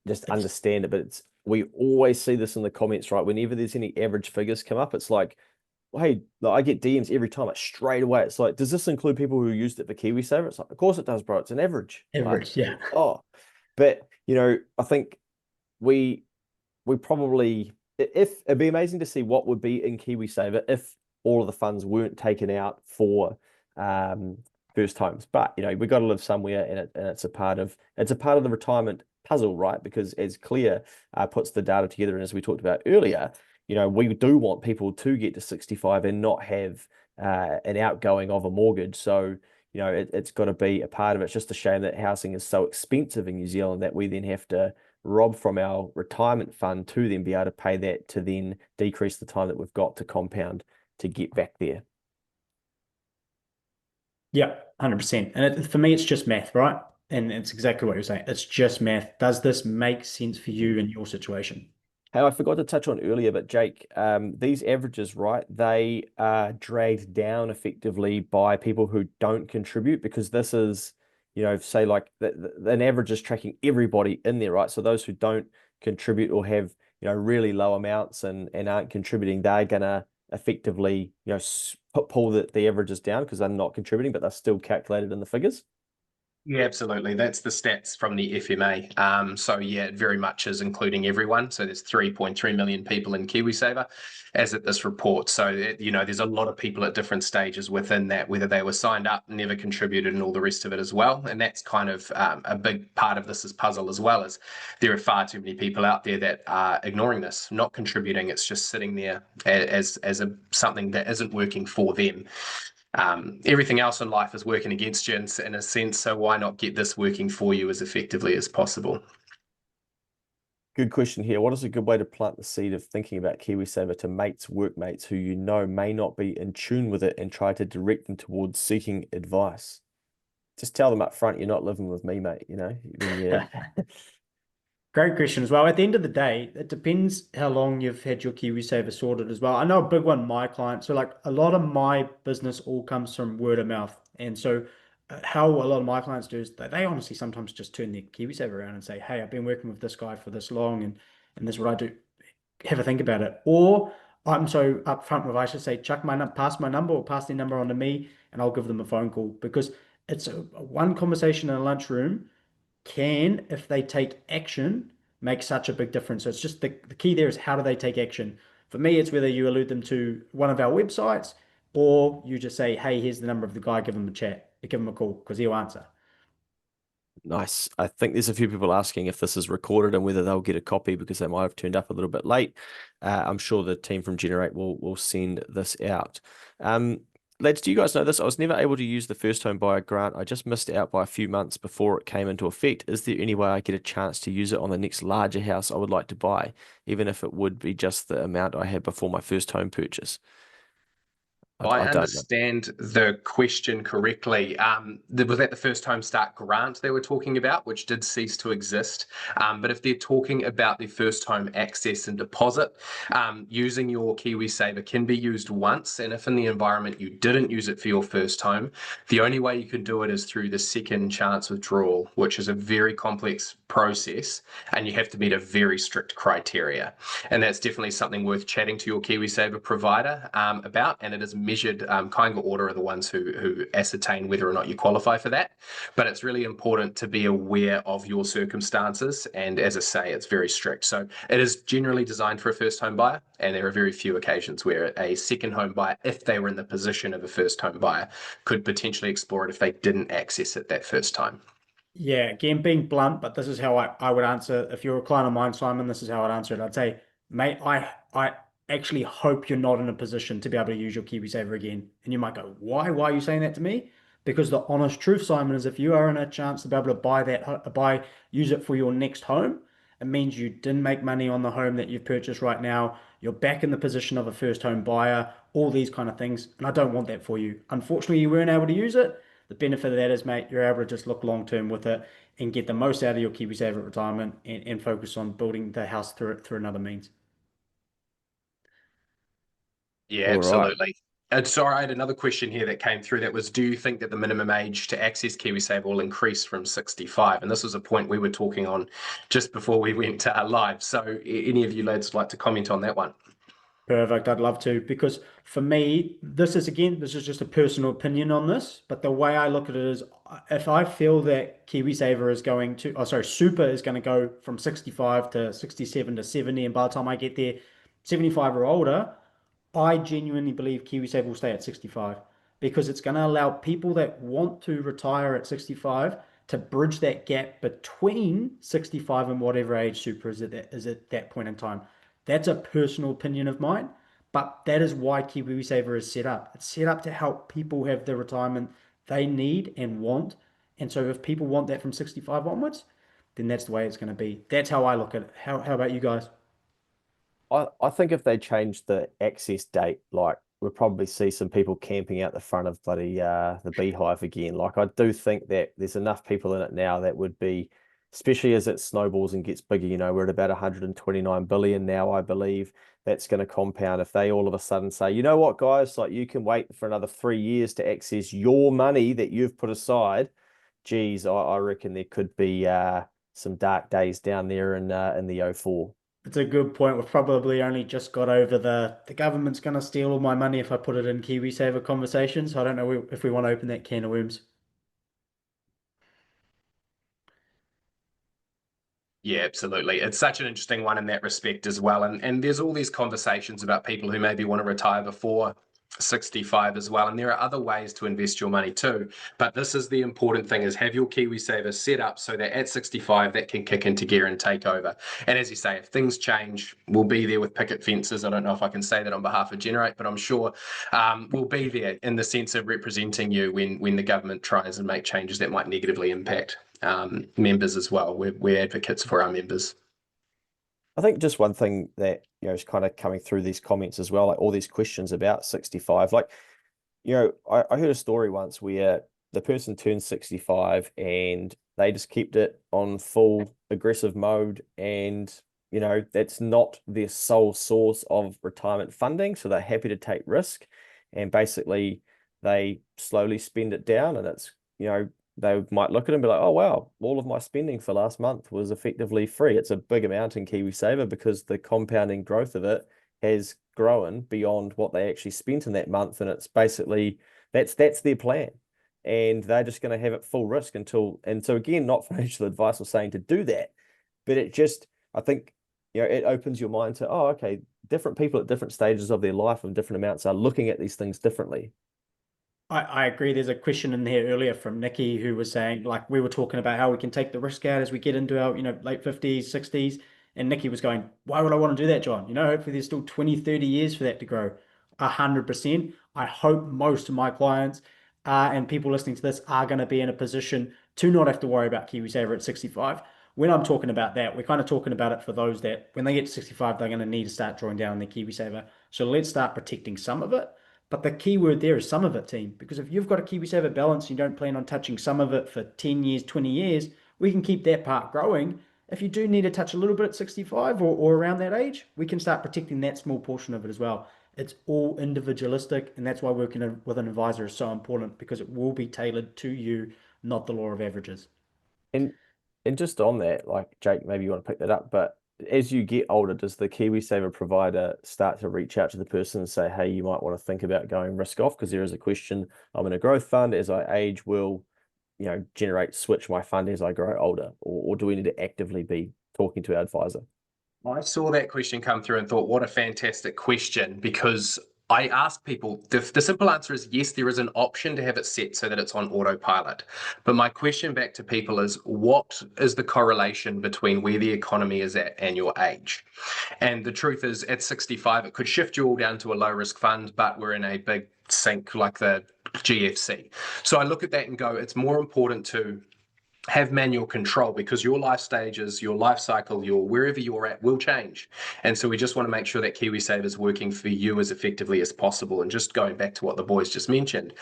Speaker 1: just understand it, but we always see this in the comments, right? Whenever there's any average figures come up, it's like, well, hey, like, I get DMs every time, like straight away. It's like, does this include people who used it for KiwiSaver? It's like, of course it does, bro. It's an average.
Speaker 2: Average, yeah.
Speaker 1: Oh, but I think we probably, if it'd be amazing to see what would be in KiwiSaver if all of the funds weren't taken out for first homes. But we got to live somewhere, and it's a part of the retirement puzzle, right? Because as Claire puts the data together, and as we talked about earlier, we do want people to get to 65 and not have an outgoing of a mortgage. So it's got to be a part of it. It's just a shame that housing is so expensive in New Zealand that we then have to rob from our retirement fund to then be able to pay that to then decrease the time that we've got to compound to get back there.
Speaker 2: Yeah, 100%. And for me, it's just math, right? And it's exactly what you're saying. It's just math. Does this make sense for you in your situation?
Speaker 1: Hey, I forgot to touch on earlier, but Jake, these averages, right? They are dragged down effectively by people who don't contribute, because this is, say like an average is tracking everybody in there, right? So those who don't contribute or have, really low amounts and aren't contributing, they're gonna effectively, pull the averages down because they're not contributing, but they're still calculated in the figures.
Speaker 3: Yeah, absolutely. That's the stats from the FMA. So yeah, it very much is including everyone. So there's 3.3 million people in KiwiSaver as at this report. So, there's a lot of people at different stages within that, whether they were signed up, never contributed, and all the rest of it as well. And that's kind of a big part of this puzzle as well, as there are far too many people out there that are ignoring this, not contributing. It's just sitting there as something that isn't working for them. Everything else in life is working against you in a sense, so why not get this working for you as effectively as possible?
Speaker 1: Good question here. What is a good way to plant the seed of thinking about KiwiSaver to mates, workmates who may not be in tune with it, and try to direct them towards seeking advice? Just tell them up front, you're not living with me, mate. Yeah.
Speaker 2: Great question as well. At the end of the day, it depends how long you've had your KiwiSaver sorted as well. I know a big one, my clients. So like a lot of my business all comes from word of mouth. And so how a lot of my clients do is they honestly sometimes just turn their KiwiSaver around and say, hey, I've been working with this guy for this long and this is what I do. Have a think about it. Or I'm so upfront with, I should say, pass my number or pass their number on to me and I'll give them a phone call, because it's a one conversation in a lunchroom can, if they take action, make such a big difference. So it's just the key there is how do they take action? For me, it's whether you allude them to one of our websites or you just say, hey, here's the number of the guy, give him a chat, give him a call because he'll answer.
Speaker 1: Nice. I think there's a few people asking if this is recorded and whether they'll get a copy because they might have turned up a little bit late. I'm sure the team from Generate will send this out. Lads, do you guys know this? I was never able to use the first home buyer grant. I just missed out by a few months before it came into effect. Is there any way I get a chance to use it on the next larger house I would like to buy, even if it would be just the amount I had before my first home purchase?
Speaker 3: I
Speaker 1: I don't know.
Speaker 3: understand the question correctly. Was that the first home start grant they were talking about, which did cease to exist? But if they're talking about the first home access and deposit, using your KiwiSaver can be used once. And if in the environment you didn't use it for your first home, the only way you can do it is through the second chance withdrawal, which is a very complex process, and you have to meet a very strict criteria. And that's definitely something worth chatting to your KiwiSaver provider about, and it is measured. Kāinga Ora are the ones who ascertain whether or not you qualify for that. But it's really important to be aware of your circumstances. And as I say, it's very strict. So it is generally designed for a first home buyer. And there are very few occasions where a second home buyer, if they were in the position of a first home buyer, could potentially explore it if they didn't access it that first time.
Speaker 2: Yeah, again, being blunt, but this is how I would answer. If you're a client of mine, Simon, this is how I'd answer it. I'd say, mate, I actually hope you're not in a position to be able to use your KiwiSaver again. And you might go, why? Why are you saying that to me? Because the honest truth, Simon, is if you are in a chance to be able to use it for your next home, it means you didn't make money on the home that you've purchased right now. You're back in the position of a first home buyer, all these kind of things. And I don't want that for you. Unfortunately, you weren't able to use it. The benefit of that is, mate, you're able to just look long term with it and get the most out of your KiwiSaver at retirement and focus on building the house through another means.
Speaker 3: Yeah,
Speaker 1: All right.
Speaker 3: absolutely. And sorry, I had another question here that came through that was, do you think that the minimum age to access KiwiSaver will increase from 65? And this was a point we were talking on just before we went live. So any of you lads would like to comment on that one?
Speaker 2: Perfect. I'd love to, because for me, this is just a personal opinion on this, but the way I look at it is if I feel that KiwiSaver is going to, oh, sorry, Super is going to go from 65 to 67 to 70, and by the time I get there, 75 or older, I genuinely believe KiwiSaver will stay at 65 because it's going to allow people that want to retire at 65 to bridge that gap between 65 and whatever age Super is at that point in time. That's a personal opinion of mine, but that is why KiwiSaver is set up. It's set up to help people have the retirement they need and want. And so if people want that from 65 onwards, then that's the way it's going to be. That's how I look at it. How about you guys?
Speaker 1: I think if they change the access date, like we'll probably see some people camping out the front of bloody the beehive again. Like I do think that there's enough people in it now that would be, especially as it snowballs and gets bigger, you know, we're at about 129 billion now, I believe. That's going to compound if they all of a sudden say, you know what, guys, like you can wait for another 3 years to access your money that you've put aside. Geez, I reckon there could be some dark days down there in the '04.
Speaker 2: It's a good point. We've probably only just got over the government's going to steal all my money if I put it in KiwiSaver conversations. I don't know if we want to open that can of worms.
Speaker 3: Yeah, absolutely. It's such an interesting one in that respect as well. And there's all these conversations about people who maybe want to retire before 65 as well. And there are other ways to invest your money too. But this is the important thing, is have your KiwiSaver set up so that at 65 that can kick into gear and take over. And as you say, if things change, we'll be there with picket fences. I don't know if I can say that on behalf of Generate, but I'm sure we'll be there in the sense of representing you when the government tries and make changes that might negatively impact members as well. We're advocates for our members.
Speaker 1: I think just one thing that, you know, is kind of coming through these comments as well, like all these questions about 65. Like, you know, I heard a story once where the person turned 65 and they just kept it on full aggressive mode, and, you know, that's not their sole source of retirement funding. So they're happy to take risk, and basically they slowly spend it down, and it's, you know, they might look at it and be like, oh, wow, all of my spending for last month was effectively free. It's a big amount in KiwiSaver because the compounding growth of it has grown beyond what they actually spent in that month. And it's basically, that's their plan. And they're just going to have it full risk until, and so again, not financial advice or saying to do that, but it just, I think, you know, it opens your mind to, oh, okay, different people at different stages of their life and different amounts are looking at these things differently.
Speaker 2: I agree. There's a question in here earlier from Nikki who was saying, like, we were talking about how we can take the risk out as we get into our, late 50s, 60s. And Nikki was going, why would I want to do that, John? Hopefully there's still 20, 30 years for that to grow. 100%. I hope most of my clients and people listening to this are going to be in a position to not have to worry about KiwiSaver at 65. When I'm talking about that, we're kind of talking about it for those that when they get to 65, they're going to need to start drawing down on their KiwiSaver. So let's start protecting some of it. But the key word there is some of it, team, because if you've got a KiwiSaver balance and you don't plan on touching some of it for 10 years, 20 years, we can keep that part growing. If you do need to touch a little bit at 65 or around that age, we can start protecting that small portion of it as well. It's all individualistic, and that's why working with an advisor is so important, because it will be tailored to you, not the law of averages.
Speaker 1: And and just on that, like Jake, maybe you want to pick that up, but as you get older, does the KiwiSaver provider start to reach out to the person and say, hey, you might want to think about going risk off? Because there is a question, I'm in a growth fund. As I age, will, switch my fund as I grow older? Or do we need to actively be talking to our advisor?
Speaker 3: I saw that question come through and thought, what a fantastic question, because I ask people, the simple answer is yes, there is an option to have it set so that it's on autopilot. But my question back to people is, what is the correlation between where the economy is at and your age? And the truth is, at 65, it could shift you all down to a low risk fund, but we're in a big sink like the GFC. So I look at that and go, it's more important to have manual control, because your life stages, your life cycle, your wherever you're at will change. And so we just want to make sure that KiwiSaver is working for you as effectively as possible. And just going back to what the boys just mentioned,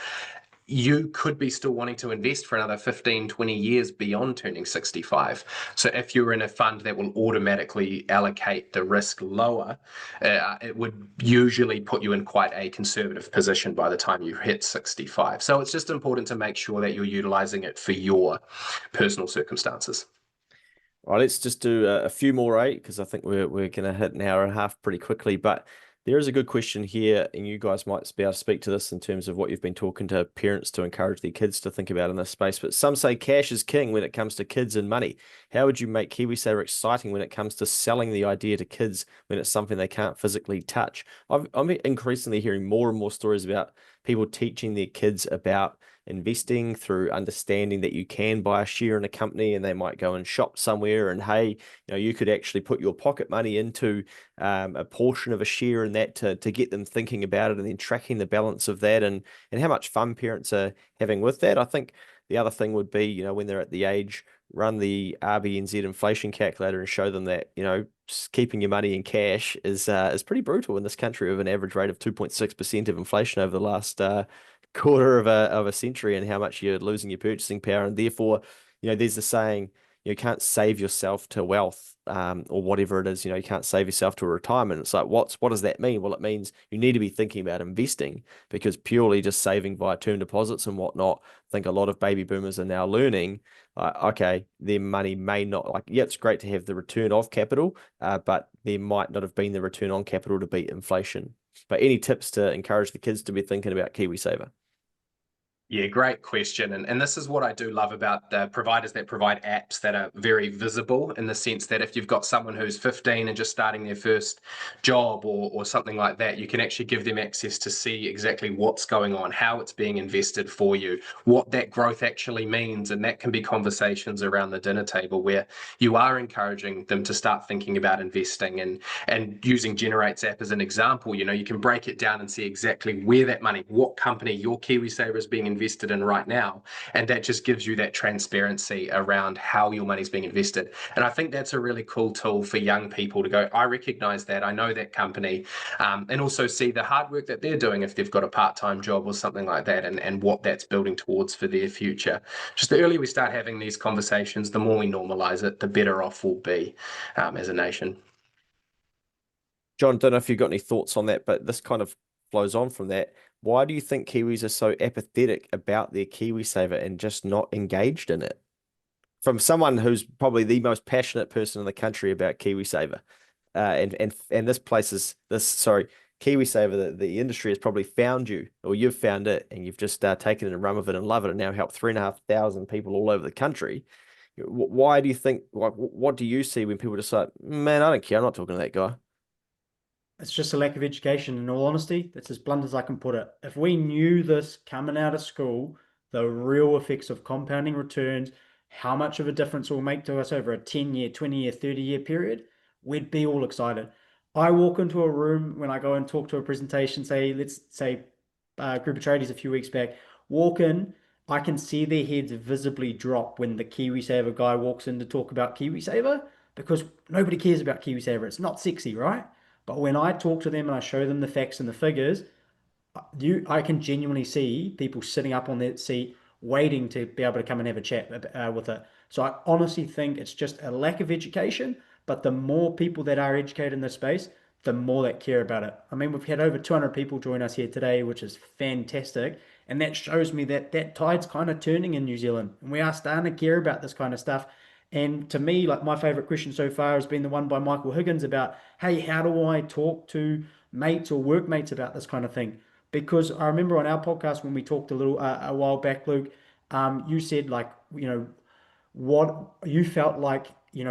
Speaker 3: you could be still wanting to invest for another 15, 20 years beyond turning 65. So if you're in a fund that will automatically allocate the risk lower, it would usually put you in quite a conservative position by the time you hit 65. So it's just important to make sure that you're utilizing it for your personal circumstances.
Speaker 1: All right, let's just do a few more, because I think we're going to hit an hour and a half pretty quickly. But there is a good question here, and you guys might be able to speak to this in terms of what you've been talking to parents to encourage their kids to think about in this space. But some say cash is king when it comes to kids and money. How would you make KiwiSaver exciting when it comes to selling the idea to kids when it's something they can't physically touch? I'm increasingly hearing more and more stories about people teaching their kids about investing through understanding that you can buy a share in a company, and they might go and shop somewhere, and hey, you could actually put your pocket money into a portion of a share in that to get them thinking about it, and then tracking the balance of that, and how much fun parents are having with that. I think the other thing would be, when they're at the age, run the RBNZ inflation calculator and show them that, keeping your money in cash is pretty brutal in this country, with an average rate of 2.6% of inflation over the last quarter of a century, and how much you're losing your purchasing power. And therefore, there's the saying, you can't save yourself to wealth, or whatever it is. You can't save yourself to a retirement. It's like, what does that mean? Well, it means you need to be thinking about investing, because purely just saving via term deposits and whatnot, I think a lot of baby boomers are now learning, okay, their money may not, yeah, it's great to have the return of capital, but there might not have been the return on capital to beat inflation. But any tips to encourage the kids to be thinking about KiwiSaver?
Speaker 3: Yeah, great question. And this is what I do love about the providers that provide apps that are very visible, in the sense that if you've got someone who's 15 and just starting their first job or something like that, you can actually give them access to see exactly what's going on, how it's being invested for you, what that growth actually means. And that can be conversations around the dinner table where you are encouraging them to start thinking about investing. And using Generate's app as an example, you can break it down and see exactly where that money, what company your KiwiSaver is being invested in right now, and that just gives you that transparency around how your money's being invested. And I think that's a really cool tool for young people to go, I recognize that, I know that company, and also see the hard work that they're doing if they've got a part-time job or something like that, and what that's building towards for their future. Just the earlier we start having these conversations, the more we normalize it, the better off we'll be as a nation.
Speaker 1: John, don't know if you've got any thoughts on that, but this kind of flows on from that. Why do you think Kiwis are so apathetic about their KiwiSaver and just not engaged in it? From someone who's probably the most passionate person in the country about KiwiSaver, and this place is KiwiSaver, the industry has probably found you, or you've found it, and you've just taken it and run with it and love it, and now helped 3,500 people all over the country. Why do you think? What do you see when people just like, man, I don't care, I'm not talking to that guy?
Speaker 2: It's just a lack of education, in all honesty. That's as blunt as I can put it. If we knew this coming out of school, the real effects of compounding returns, how much of a difference it will make to us over a 10-year, 20-year, 30-year period, we'd be all excited. I walk into a room when I go and talk to a presentation, say, let's say a group of tradies a few weeks back, walk in, I can see their heads visibly drop when the KiwiSaver guy walks in to talk about KiwiSaver, because nobody cares about KiwiSaver. It's not sexy, right? But when I talk to them and I show them the facts and the figures, I can genuinely see people sitting up on their seat waiting to be able to come and have a chat with it. So I honestly think it's just a lack of education, but the more people that are educated in this space, the more that care about it. I mean, we've had over 200 people join us here today, which is fantastic. And that shows me that that tide's kind of turning in New Zealand. And we are starting to care about this kind of stuff. And to me, like my favorite question so far has been the one by Michael Higgins about, hey, how do I talk to mates or workmates about this kind of thing? Because I remember on our podcast when we talked a while back, Luke, you said like, what you felt like,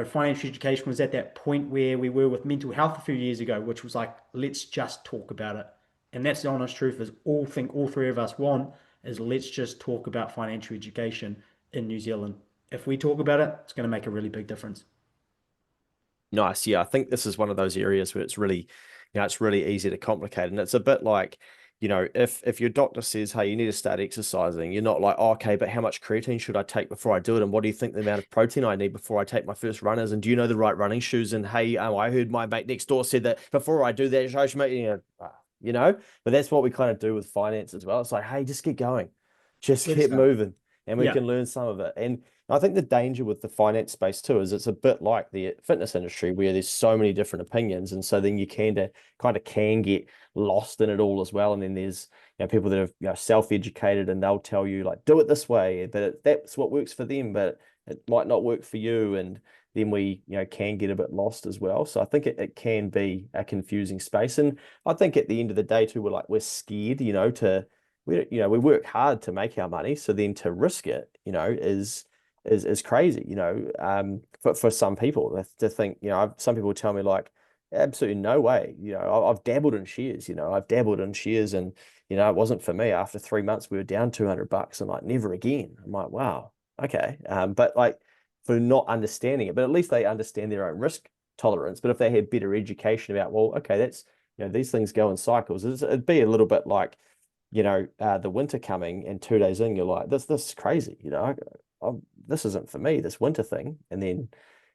Speaker 2: financial education was at that point where we were with mental health a few years ago, which was like, let's just talk about it. And that's the honest truth is all three of us want is let's just talk about financial education in New Zealand. If we talk about it, it's going to make a really big difference.
Speaker 1: Nice. Yeah, I think this is one of those areas where it's really, it's really easy to complicate. And it's a bit like, if your doctor says, hey, you need to start exercising, you're not like, oh, okay, but how much creatine should I take before I do it? And what do you think the amount of protein I need before I take my first runners? And do you know the right running shoes? And hey, I heard my mate next door said that before I do that, I should make, but that's what we kind of do with finance as well. It's like, hey, just get going, just
Speaker 2: Let's
Speaker 1: keep
Speaker 2: start.
Speaker 1: moving, and we
Speaker 2: Yeah.
Speaker 1: can learn some of it. And I think the danger with the finance space too is it's a bit like the fitness industry where there's so many different opinions, and so then you kind of can get lost in it all as well. And then there's people that are self-educated and they'll tell you like do it this way, but that's what works for them, but it might not work for you. And then we can get a bit lost as well. So I think it can be a confusing space. And I think at the end of the day too, we're scared, to we work hard to make our money. So then to risk it, is crazy, for some people to think, some people tell me like, absolutely no way. I've dabbled in shares, and, it wasn't for me. After 3 months, we were down $200 and like never again. I'm like, wow, okay. But like for not understanding it, but at least they understand their own risk tolerance. But if they had better education about, well, okay, that's, these things go in cycles, it'd be a little bit like, the winter coming and 2 days in, you're like, this is crazy, this isn't for me, this winter thing. And then,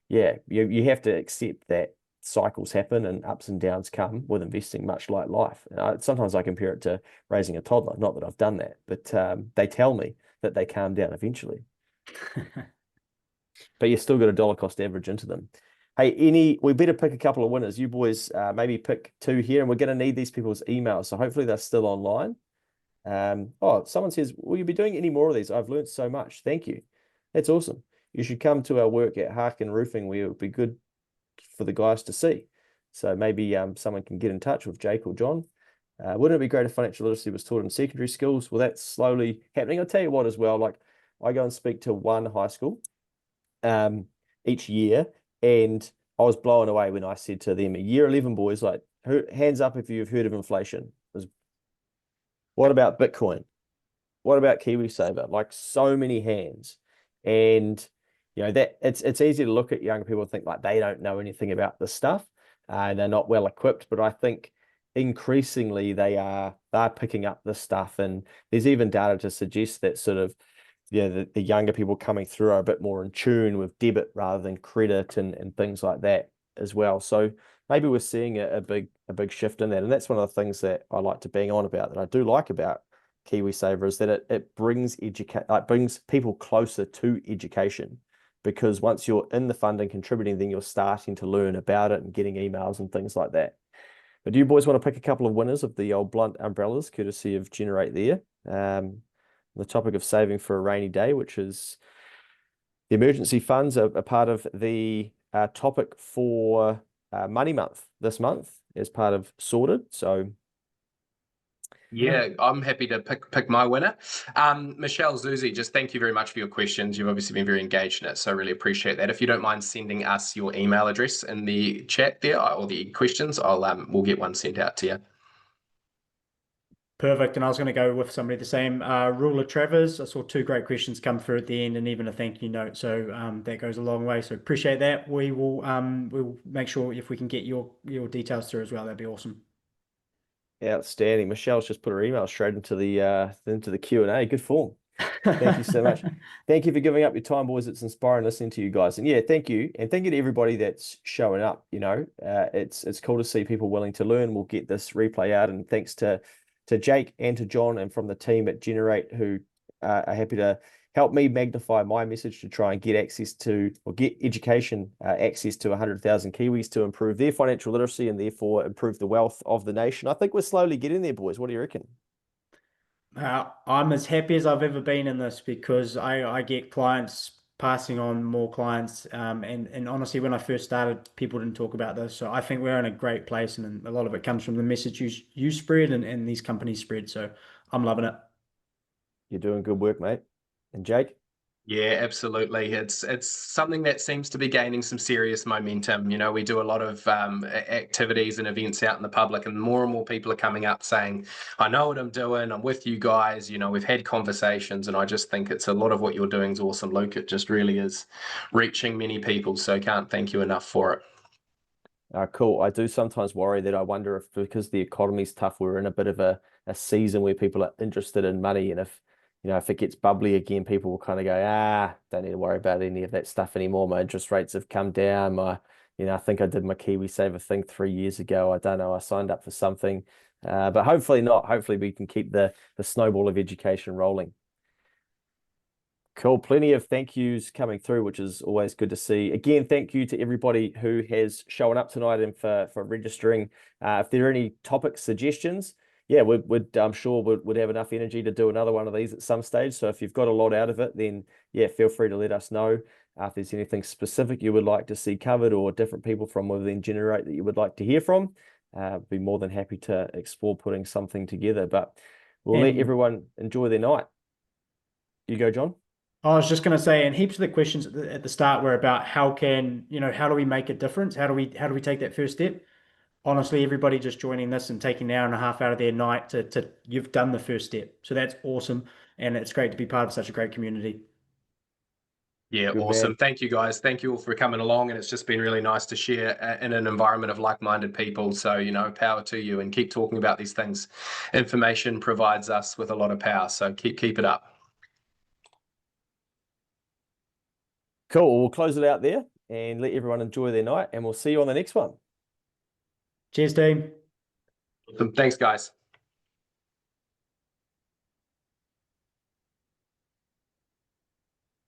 Speaker 1: yeah, you have to accept that cycles happen and ups and downs come with investing, much like life. Sometimes I compare it to raising a toddler, not that I've done that, but they tell me that they calm down eventually. But you still got a dollar cost average into them. Hey, we better pick a couple of winners. You boys maybe pick two here, and we're going to need these people's emails. So hopefully they're still online. Someone says, will you be doing any more of these? I've learned so much. Thank you. That's awesome. You should come to our work at Harkin Roofing, where it would be good for the guys to see. So maybe someone can get in touch with Jake or John. Wouldn't it be great if financial literacy was taught in secondary schools? Well, that's slowly happening. I'll tell you what as well, like I go and speak to one high school each year, and I was blown away when I said to them, year 11 boys, like, hands up if you've heard of inflation. What about Bitcoin? What about KiwiSaver? Like so many hands. And that it's easy to look at young people and think like they don't know anything about this stuff and they're not well equipped. But I think increasingly they're picking up this stuff. And there's even data to suggest that sort of the younger people coming through are a bit more in tune with debit rather than credit and things like that as well. So maybe we're seeing a big shift in that. And that's one of the things that I like to bang on about, that I do like about KiwiSaver, is that it brings brings people closer to education, because once you're in the fund and contributing, then you're starting to learn about it and getting emails and things like that. But do you boys want to pick a couple of winners of the old blunt umbrellas, courtesy of Generate there? The topic of saving for a rainy day, which is the emergency funds, are part of the topic for Money Month this month as part of Sorted. So
Speaker 3: yeah, I'm happy to pick my winner. Michelle Zuzi, just thank you very much for your questions. You've obviously been very engaged in it, so I really appreciate that. If you don't mind sending us your email address in the chat there, or the questions, we'll get one sent out to you.
Speaker 2: Perfect. And I was going to go with somebody the same. Ruler Travers, I saw two great questions come through at the end, and even a thank you note. So that goes a long way. So appreciate that. We'll make sure if we can get your details through as well. That'd be awesome.
Speaker 1: outstanding. Michelle's just put her email straight into the Q&A. Good form. Thank you so much. Thank you for giving up your time, boys. It's inspiring listening to you guys. And yeah, thank you. And thank you to everybody that's showing up. It's cool to see people willing to learn. We'll get this replay out. And thanks to Jake and to John and from the team at Generate, who are happy to help me magnify my message to try and get access to, or get education access to 100,000 Kiwis to improve their financial literacy and therefore improve the wealth of the nation. I think we're slowly getting there, boys. What do you reckon?
Speaker 2: I'm as happy as I've ever been in this, because I get clients passing on more clients. And honestly, when I first started, people didn't talk about this. So I think we're in a great place, and a lot of it comes from the message you spread and these companies spread. So I'm loving it.
Speaker 1: You're doing good work, mate. And Jake?
Speaker 3: Yeah, absolutely. It's something that seems to be gaining some serious momentum. You know, we do a lot of activities and events out in the public, and more people are coming up saying, "I know what I'm doing. I'm with you guys." You know, we've had conversations, and I just think it's a lot of what you're doing is awesome, Luke. It just really is reaching many people. So can't thank you enough for it.
Speaker 1: Cool. I do sometimes worry that I wonder if because the economy's tough, we're in a bit of a season where people are interested in money. And if, if it gets bubbly again, people will kind of go, don't need to worry about any of that stuff anymore. My interest rates have come down. I think I did my KiwiSaver thing 3 years ago. I don't know. I signed up for something, but hopefully not. Hopefully we can keep the snowball of education rolling. Cool. Plenty of thank yous coming through, which is always good to see. Again, thank you to everybody who has shown up tonight and for registering. If there are any topic suggestions, yeah, I'm sure we'd have enough energy to do another one of these at some stage. So if you've got a lot out of it, then yeah, feel free to let us know. If there's anything specific you would like to see covered or different people from within Generate that you would like to hear from, be more than happy to explore putting something together. But we'll let everyone enjoy their night. You go, John.
Speaker 2: I was just going to say, and heaps of the questions at the start were about how do we make a difference? How do we take that first step? Honestly, everybody just joining this and taking an hour and a half out of their night to you've done the first step. So that's awesome. And it's great to be part of such a great community.
Speaker 3: Yeah,
Speaker 1: Good
Speaker 3: awesome.
Speaker 1: man.
Speaker 3: Thank you, guys. Thank you all for coming along. And it's just been really nice to share in an environment of like-minded people. So, power to you, and keep talking about these things. Information provides us with a lot of power. So keep it up.
Speaker 1: Cool. We'll close it out there and let everyone enjoy their night, and we'll see you on the next one.
Speaker 2: Cheers, team.
Speaker 3: Thanks, guys.